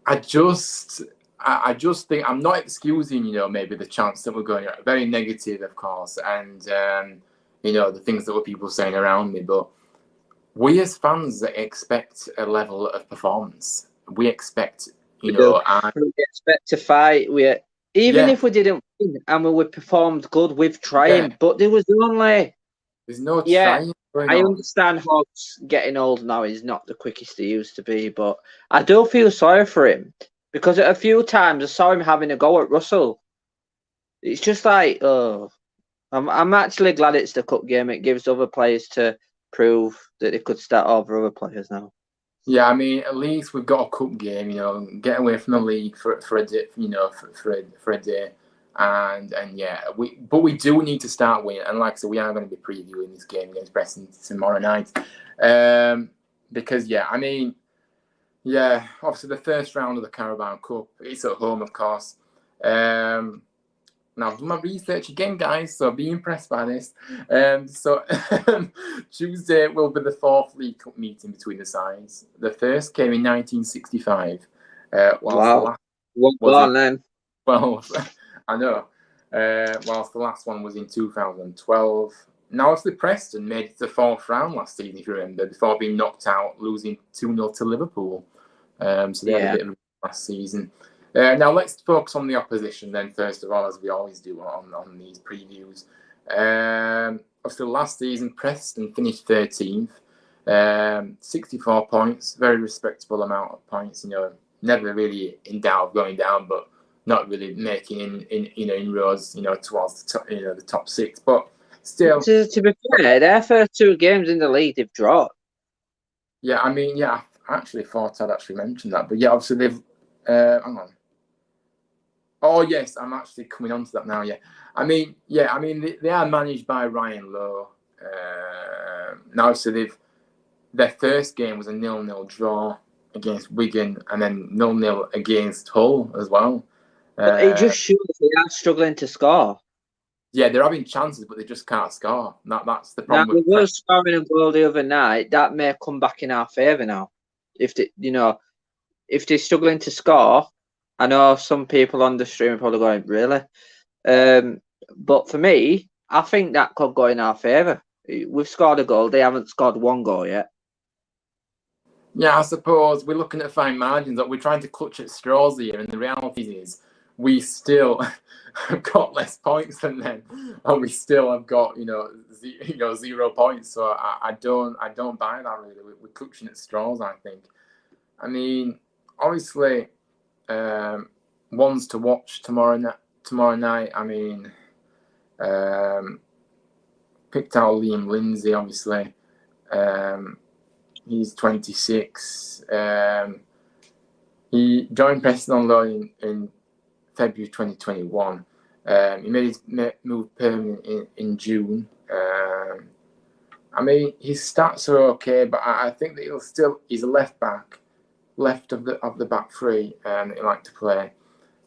I just think I'm not excusing, maybe the chance that we're going very negative, of course, and the things that were people saying around me, but we as fans expect a level of performance. We expect, we expect to fight. If we didn't win and we performed good with trying, but there's no trying. I understand Hobbs getting old now. He's not the quickest he used to be, but I do feel sorry for him because a few times I saw him having a go at Russell. It's just like, I'm actually glad it's the cup game. It gives other players to prove that they could start over other players now. Yeah, I mean, at least we've got a cup game. Get away from the league for a day, for a day, and yeah, we do need to start winning. And like I said, we are going to be previewing this game against Preston tomorrow night, because I mean, obviously the first round of the Carabao Cup, it's at home, of course. Now, I've done my research again, guys, so be impressed by this. So Tuesday will be the fourth League Cup meeting between the sides. The first came in 1965. Wow. Well, I know. Whilst the last one was in 2012. Now, obviously, Preston made it to the fourth round last season, if you remember, before being knocked out, losing 2-0 to Liverpool. So they had a bit of a last season. Now let's focus on the opposition then, first of all, as we always do on these previews. Obviously, last season, Preston finished 13th, 64 points, very respectable amount of points. Never really in doubt of going down, but not really making inroads, towards the top, the top six. But still, to be fair, their first two games in the league they've drawn. Yeah, I mean, I actually thought I'd actually mentioned that, but yeah, obviously they've. Hang on. Oh yes, I'm actually coming on to that now. Yeah, I mean, they are managed by Ryan Lowe. Now, so their first game was a 0-0 draw against Wigan, and then 0-0 against Hull as well. But it just shows they are struggling to score. Yeah, they're having chances, but they just can't score. That's the problem. Now, they were scoring a goal the other night. That may come back in our favour now. If they're struggling to score. I know some people on the stream are probably going, really? But for me, I think that could go in our favour. We've scored a goal. They haven't scored one goal yet. Yeah, I suppose we're looking at fine margins. We're trying to clutch at straws here, and the reality is we still have got less points than them, and we still have got 0 points. So I don't buy that really. We're clutching at straws, I think. I mean, obviously. Ones to watch tomorrow night. I mean, picked out Liam Lindsay, obviously. He's 26. He joined Preston on loan in February 2021. He made his move permanent in June. I mean, his stats are okay, but I think that he's a left back, left of the back three, that he like to play.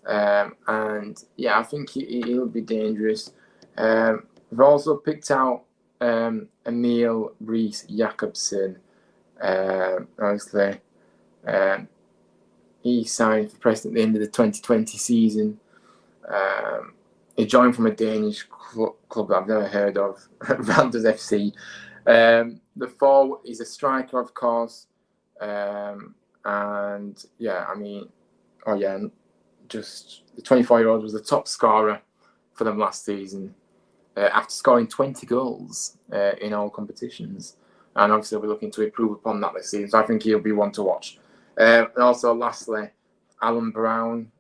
And yeah, I think he'll be dangerous. We've also picked out Emil Reese Jakobsen. Obviously, he signed for Preston at the end of the 2020 season. He joined from a Danish club that I've never heard of, Randers FC. The forward is a striker, of course. And yeah, I mean, just the 24-year-old was the top scorer for them last season after scoring 20 goals in all competitions. And obviously, we're looking to improve upon that this season. So I think he'll be one to watch. And also, lastly, Alan Brown.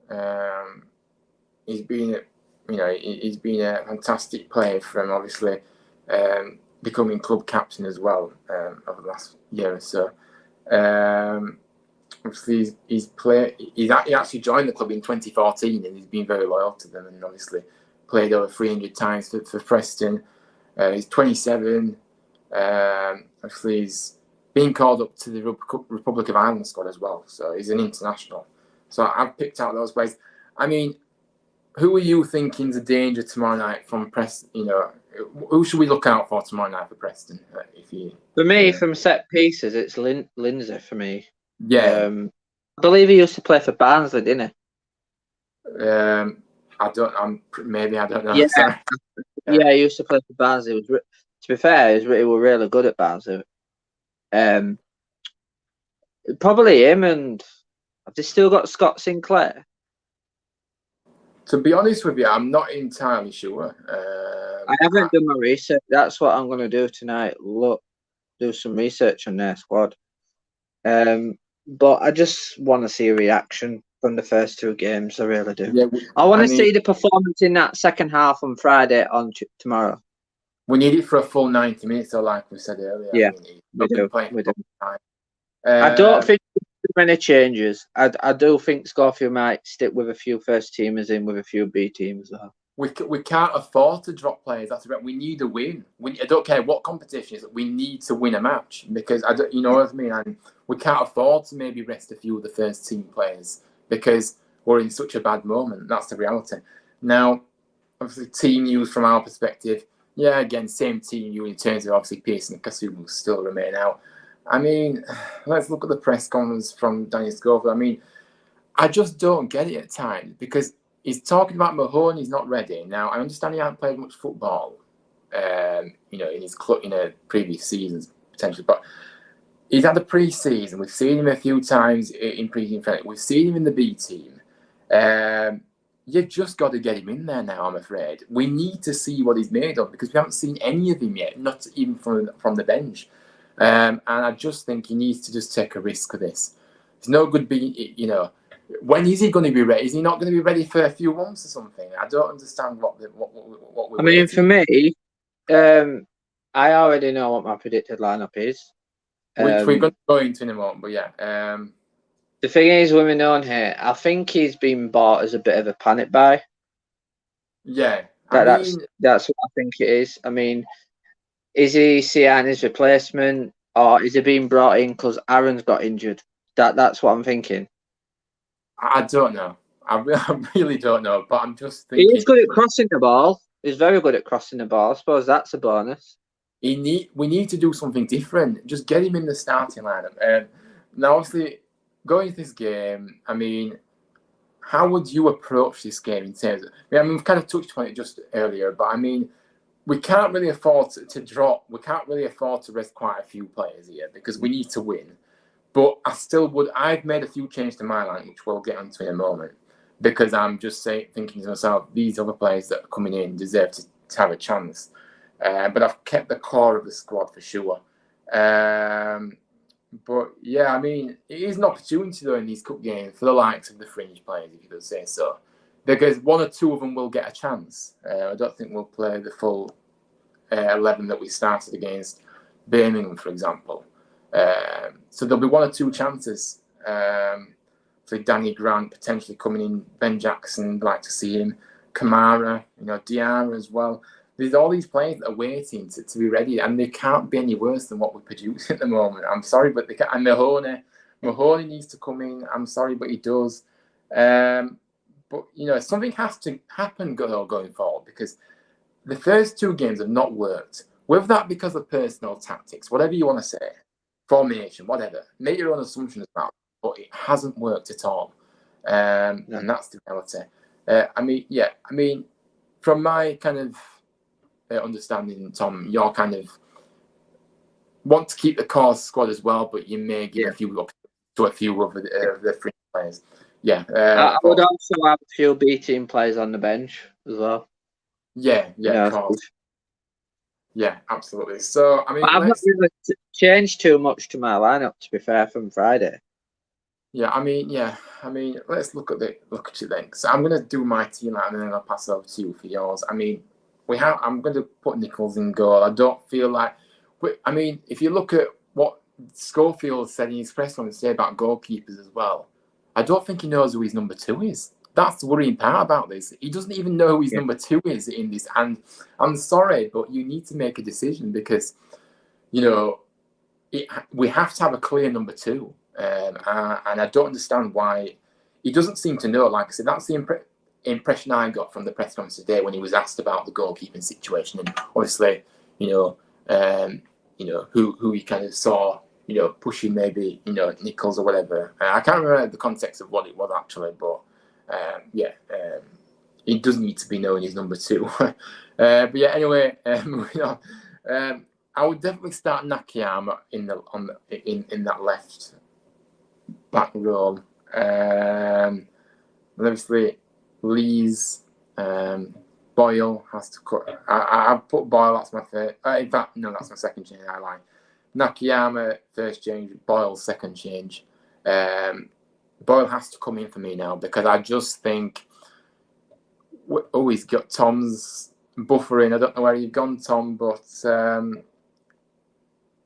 He's been a fantastic player from obviously becoming club captain as well over the last year or so. Obviously, he actually joined the club in 2014 and he's been very loyal to them and obviously played over 300 times for Preston. He's 27. Obviously, he's been called up to the Republic of Ireland squad as well, so he's an international. So I've picked out those players. I mean, who are you thinking is a danger tomorrow night from Preston? You know, who should we look out for tomorrow night for Preston? For me, from set pieces, it's Lindsay for me. Yeah. I believe he used to play for Barnsley, didn't he? I don't know. Yeah. Sorry. Yeah, he used to play for Barnsley. To be fair, he was really good at Barnsley. Probably him, and have they still got Scott Sinclair? To be honest with you, I'm not entirely sure. I haven't done my research. That's what I'm going to do tonight. Do some research on their squad. But I just want to see a reaction from the first two games. I really do. Yeah, I want to see the performance in that second half on Friday tomorrow. We need it for a full 90 minutes, though, like we said earlier. Yeah, we do. I don't think there's many changes. I do think Scorfield might stick with a few first teamers in with a few B teams though. We can't afford to drop players. That's right. We need a win. I don't care what competition it is. We need to win a match because you know what I mean. And we can't afford to maybe rest a few of the first team players because we're in such a bad moment. That's the reality. Now, obviously, team news from our perspective. Yeah, again, same team news in terms of obviously Pearson and Kasum will still remain out. I mean, let's look at the press conference from Daniel Schofield. I mean, I just don't get it at times because he's talking about Mahoney. He's not ready. Now, I understand he hasn't played much football, in his club, previous seasons potentially, but he's had a pre-season. We've seen him a few times in pre-season. We've seen him in the B team. You've just got to get him in there now, I'm afraid. We need to see what he's made of because we haven't seen any of him yet, not even from the bench. And I just think he needs to just take a risk with this. It's no good being, when is he going to be ready? Is he not going to be ready for a few months or something? I don't understand what we're waiting. For me, I already know what my predicted lineup is. Which we're going to go into in a moment, but yeah. The thing is, with Manon here, I think he's been bought as a bit of a panic buy. Yeah. That's what I think it is. I mean, is he seeing his replacement or is he being brought in because Aaron's got injured? That's what I'm thinking. I don't know. I really don't know, but I'm just thinking... He's good at crossing the ball. He's very good at crossing the ball. I suppose that's a bonus. We need to do something different. Just get him in the starting lineup. Now, obviously, going into this game, I mean, how would you approach this game in terms of... we've kind of touched on it just earlier, but I mean, we can't really afford to drop. We can't really afford to rest quite a few players here because we need to win. But I still would. I've made a few changes to my line, which we'll get onto in a moment, because I'm just thinking to myself, these other players that are coming in deserve to have a chance. But I've kept the core of the squad for sure. But yeah, I mean, it is an opportunity though in these cup games for the likes of the fringe players, if you could say so, because one or two of them will get a chance. I don't think we'll play the full 11 that we started against Birmingham, for example. So there'll be one or two chances for Danny Grant potentially coming in, Ben Jackson, I'd like to see him, Kamara, Diarra as well. there's all these players that are waiting to be ready, and they can't be any worse than what we produce at the moment. I'm sorry, but they can't. And Mahoney needs to come in. I'm sorry, but he does. But something has to happen going forward, because the first 2 games have not worked. Whether that because of personnel tactics, whatever you want to say, formation, whatever, make your own assumptions about it, but it hasn't worked at all. And that's the reality. I mean, from my kind of understanding, Tom, you're kind of want to keep the core squad as well, but you may give a few up to a few of the fringe players. Yeah. I would also have a few B team players on the bench as well. Yeah, of course. Yeah, absolutely. So, I mean, I've not really changed too much to my lineup, to be fair, from Friday. Yeah, I mean, let's look at it then. So I'm going to do my team out, and then I'll pass over to you for yours. I mean, I'm going to put Nichols in goal. I don't feel like, if you look at what Schofield said in his press conference today about goalkeepers as well, I don't think he knows who his number 2 is. That's the worrying part about this. He doesn't even know who his number 2 is in this. And I'm sorry, but you need to make a decision, because, we have to have a clear number 2. And I don't understand why he doesn't seem to know. Like I said, that's the impression I got from the press conference today when he was asked about the goalkeeping situation, and obviously, who he kind of saw, pushing maybe, Nichols or whatever. I can't remember the context of what it was actually, but he does need to be knowing his number 2. But yeah, anyway, moving on. I would definitely start Nakayama in that left back row. Obviously, Lee's Boyle has to cut. I put Boyle. That's my third. In fact, no, that's my second change. I lie. Nakayama first change. Boyle second change. Boyle has to come in for me now, because I just think. Oh, he's got Tom's buffering. I don't know where you've gone, Tom, but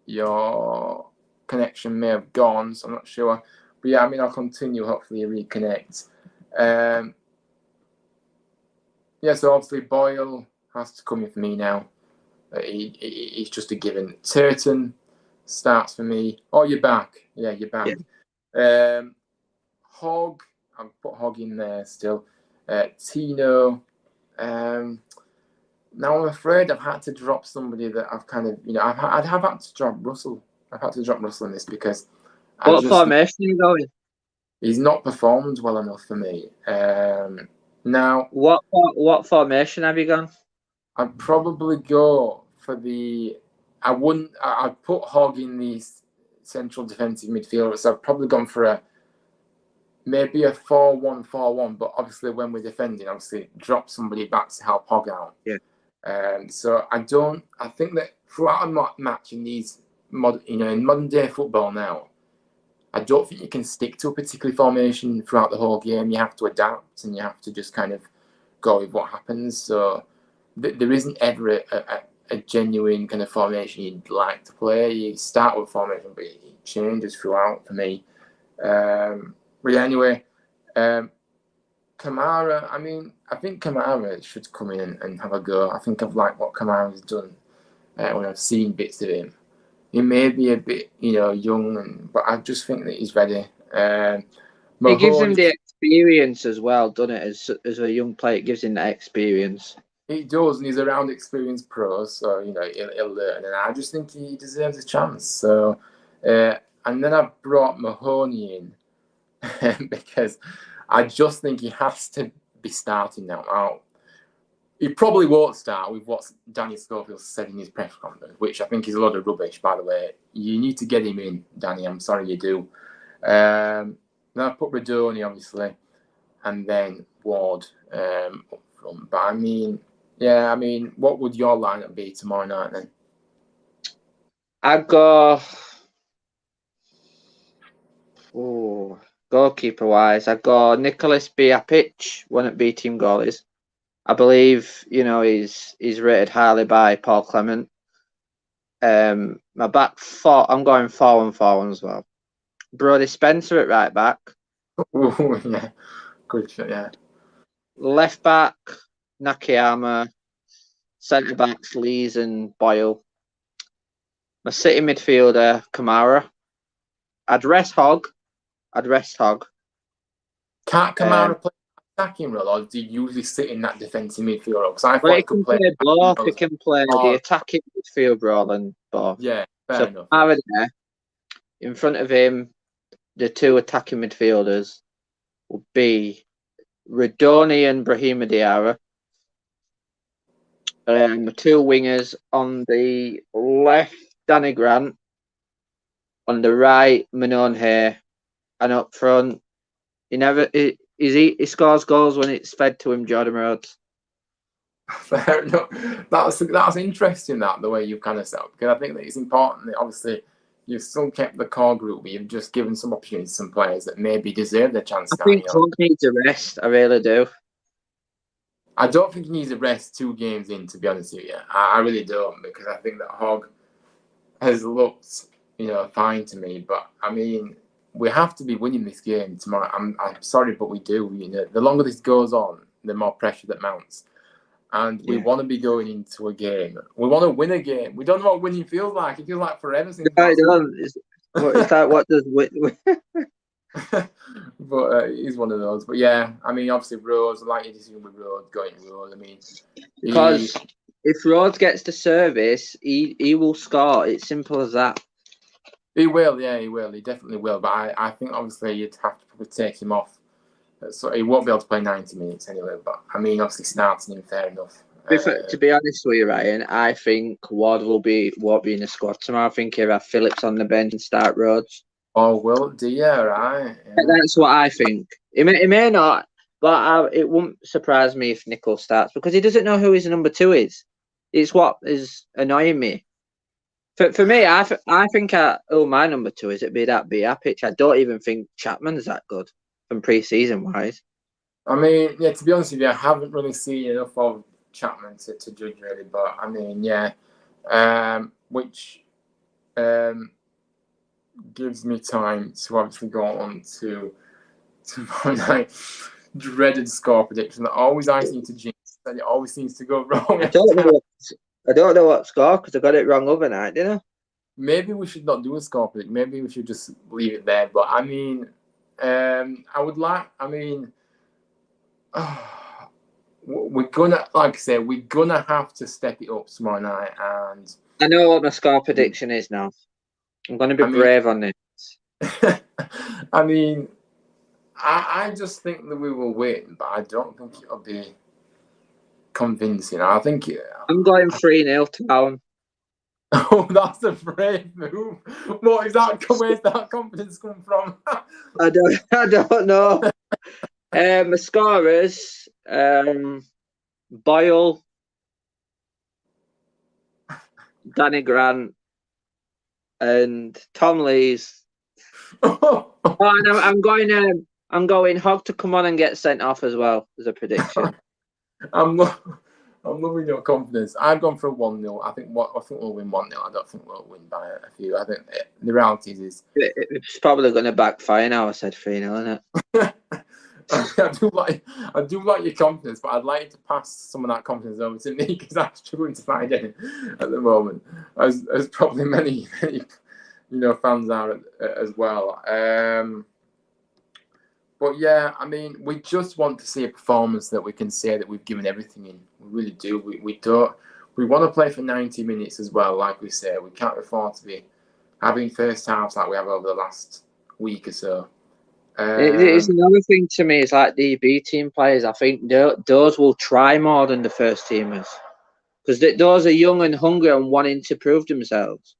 your connection may have gone, so I'm not sure. But yeah, I'll continue. Hopefully, reconnect. So obviously Boyle has to come in for me now. He's just a given. Turton starts for me. Oh, you're back. Yeah, you're back. Yeah. Hogg, I'll put Hogg in there still. Tino. Now I'm afraid I've had to drop somebody that I've kind of, I'd have had to drop Russell. I've had to drop Russell in this, because what formation are you going? He's not performed well enough for me. Now, what formation have you gone? I'd probably go for I'd put Hogg in the central defensive midfielder, so I've probably gone for maybe a 4-1-4-1, but obviously when we're defending, drop somebody back to help Hogg out. Yeah. So I think that throughout a match in these in modern day football now, I don't think you can stick to a particular formation throughout the whole game. You have to adapt, and you have to just kind of go with what happens. So there isn't ever a genuine kind of formation you'd like to play. You start with formation, but it changes throughout for me. But yeah, anyway, Kamara, I think Kamara should come in and have a go. I think I've liked what Kamara's done when I've seen bits of him. He may be a bit, young, but I just think that he's ready. It gives him the experience as well, doesn't it? As a young player, it gives him that experience. He does, and he's around experienced pros, so he'll learn. And I just think he deserves a chance. So, and then I've brought Mahoney in because I just think he has to be starting now. He probably won't start with what Danny Schofield said in his press conference, which I think is a lot of rubbish, by the way. You need to get him in, Danny. I'm sorry you do. Then I put Radoni, obviously, and then Ward up front. But what would your lineup be tomorrow night then? I'd go. Goalkeeper-wise, I'd go Nicholas Biapic, one of B team goalies. I believe, he's rated highly by Paul Clement. My back four, I'm going 4-1-4-1 as well. Brody Spencer at right back. Oh, yeah. Good shot, yeah. Left back, Nakayama. centre backs Lees and Boyle. My City midfielder Kamara. I'd rest Hogg. Can't Kamara play attacking role, or do you usually sit in that defensive midfield role? Because I thought he can play both. He can play the attacking midfield role and both. Yeah, fair enough. Kamara there. In front of him, the two attacking midfielders will be Radoni and Brahima Diarra. The two wingers on the left, Danny Grant. On the right, Manon here. And up front, he scores goals when it's fed to him, Jordan Rhodes. Fair enough. That's interesting, the way you've kind of set up, because I think that it's important that obviously you've still kept the core group, but you've just given some opportunities to some players that maybe deserve their chance. I think Hogg needs a rest. I really do. I don't think he needs a rest 2 games in, to be honest with you. I really don't, because I think that Hogg has looked, fine to me. But I mean, we have to be winning this game tomorrow. I'm sorry, but we do. The longer this goes on, the more pressure that mounts. And we want to be going into a game. We want to win a game. We don't know what winning feels like. It feels like forever since. I don't. It's like, what does win? But he's one of those. But yeah, I mean, obviously Rhodes, I like your decision with Rhodes, going to Rhodes. I mean, because if Rhodes gets the service, he will score. It's simple as that. He will, yeah, he will. He definitely will. But I think obviously you'd have to probably take him off. So he won't be able to play 90 minutes anyway. But I mean, obviously starting him, fair enough. To be honest with you, Ryan, I think Ward won't be in the squad tomorrow. I think he'll have Phillips on the bench and start Rhodes. Oh, well, do you? Right. Yeah. That's what I think. He may not, but it wouldn't surprise me if Nichols starts, because he doesn't know who his number 2 is. It's what is annoying me. For me, I think my number 2 is it'd be that pitch. I don't even think Chapman's that good from pre-season wise. I mean, yeah, to be honest with you, I haven't really seen enough of Chapman to judge really, but I mean, yeah, which gives me time to obviously go on to my dreaded score prediction that always I seem to jinx, and it always seems to go wrong. I don't know what score, because I got it wrong overnight, didn't I? Maybe we should not do a score prediction. Maybe we should just leave it there. But I mean, we're gonna, like I say, we're gonna have to step it up tomorrow night. And I know what my score prediction is now. I'm gonna be brave on this. I mean, I just think that we will win, but I don't think it'll be convincing. I think I'm going 3-0 to Town. Oh, that's a brave move. What is that? Where's that confidence come from? I don't know. My scorers: Boyle, Danny Grant, and Tom Lees. I'm going Hogg to come on and get sent off as well as a prediction. I'm loving your confidence. I've gone for a 1-0. I think we'll win 1-0. I don't think we'll win by a few. I think the reality is it's probably going to backfire now. I said 3-0, isn't it? I do like your confidence, but I'd like you to pass some of that confidence over to me, because I'm struggling to find any at the moment, as probably many fans are as well. But yeah, I mean, we just want to see a performance that we can say that we've given everything in. We really do. We don't. We want to play for 90 minutes as well. Like we say, we can't afford to be having first halves like we have over the last week or so. It's another thing to me. It's like the B team players. I think those will try more than the first teamers, because those are young and hungry and wanting to prove themselves.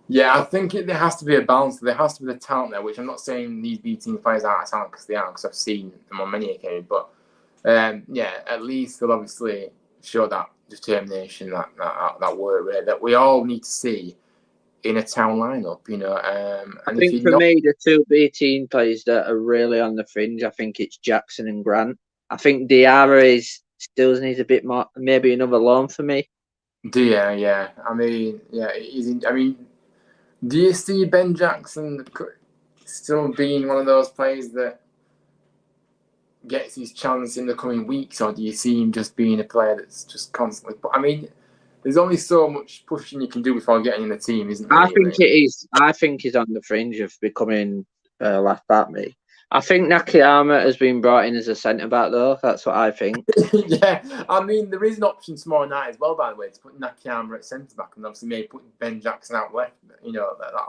Yeah, I think there has to be a balance. There has to be the talent there, which I'm not saying these B team players aren't talent, because they are, because I've seen them on many occasions. But yeah, at least they'll obviously show that determination, that work rate that we all need to see in a Town lineup. I think for me, the two B team players that are really on the fringe, I think it's Jackson and Grant. I think Diarra still needs a bit more, maybe another loan for me. Yeah. I mean, do you see Ben Jackson still being one of those players that gets his chance in the coming weeks, or do you see him just being a player that's just constantly? But I mean, there's only so much pushing you can do before getting in the team, isn't there? I think it is. I think he's on the fringe of becoming left back. Me. I think Nakayama has been brought in as a centre back, though. That's what I think. Yeah, I mean, there is an option tomorrow night as well, by the way, to put Nakayama at centre back, and obviously maybe put Ben Jackson out left, on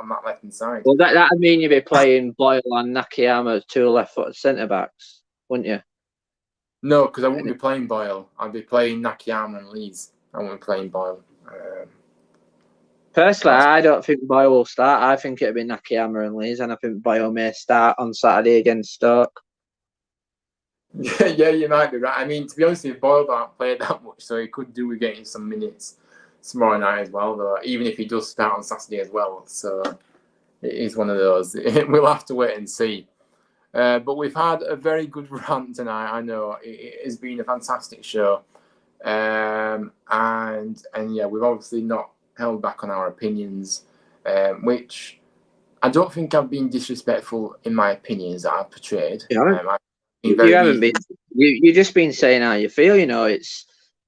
that left hand side. Well, that would mean you'd be playing Boyle and Nakayama as 2 left-footed centre backs, wouldn't you? No, because I wouldn't be playing Boyle. I'd be playing Nakayama and Lees. I wouldn't be playing Boyle. Personally, I don't think Boyle will start. I think it'll be Nakayama and Lees, and I think Boyle may start on Saturday against Stoke. Yeah, you might be right. I mean, to be honest with you, Boyle don't play that much, so he could do with getting some minutes tomorrow night as well, though, even if he does start on Saturday as well. So it is one of those. We'll have to wait and see. But we've had a very good rant tonight. I know it has been a fantastic show. And yeah, we've obviously not held back on our opinions, which I don't think I've been disrespectful in my opinions that I've portrayed. Yeah. You haven't been. You've just been saying how you feel. It's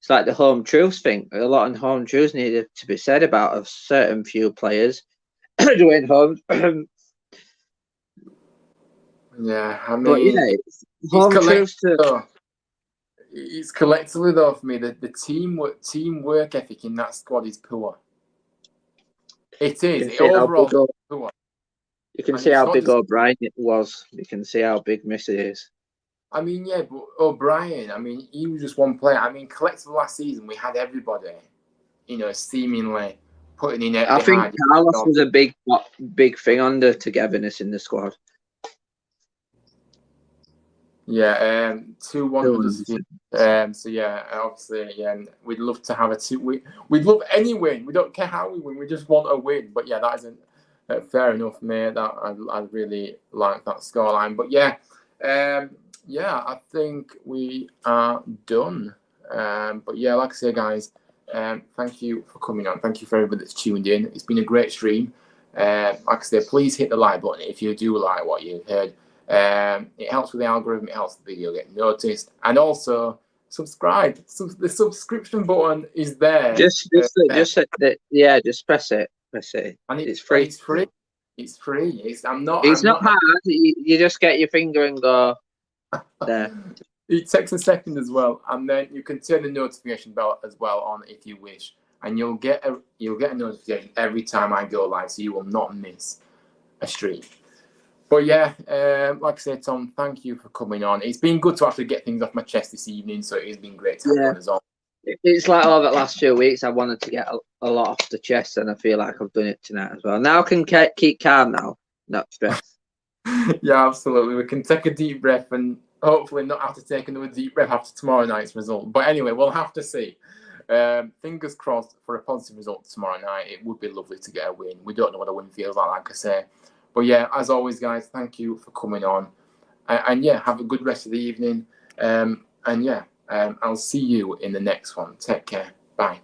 like the home truths thing. A lot of home truths needed to be said about a certain few players doing home. Yeah, I mean, but yeah, home truths to. It's collectively though for me that the teamwork ethic in that squad is poor. It is overall poor. You can see how big O'Brien it was. You can see how big Missy is. I mean, yeah, but O'Brien, I mean, he was just one player. I mean, collectively last season, we had everybody, seemingly putting in it. I think Carlos was a big thing on the togetherness in the squad. Yeah, 2-1. So yeah, obviously, yeah, we'd love to have we'd love any win. We don't care how we win. We just want a win. But yeah, that isn't fair enough, mate. That I really like that scoreline. But yeah, I think we are done. But yeah, like I say, guys, thank you for coming on. Thank you for everybody that's tuned in. It's been a great stream. Like I say, please hit the like button if you do like what you heard. It helps with the algorithm. It helps the video get noticed, and also subscribe. The subscription button is there. Just press it. And it's free. It's free. It's free. It's not hard. You just get your finger and go there. It takes a second as well, and then you can turn the notification bell as well on if you wish, and you'll get a notification every time I go live, so you will not miss a stream. But yeah, like I said, Tom, thank you for coming on. It's been good to actually get things off my chest this evening, so it has been great to have you on as well. It's like all the last 2 weeks, I wanted to get a lot off the chest, and I feel like I've done it tonight as well. Now I can keep calm now, not stressed. Yeah, absolutely. We can take a deep breath and hopefully not have to take another deep breath after tomorrow night's result. But anyway, we'll have to see. Fingers crossed for a positive result tomorrow night. It would be lovely to get a win. We don't know what a win feels like I say. But yeah, as always, guys, thank you for coming on. And yeah, have a good rest of the evening. And yeah, I'll see you in the next one. Take care. Bye.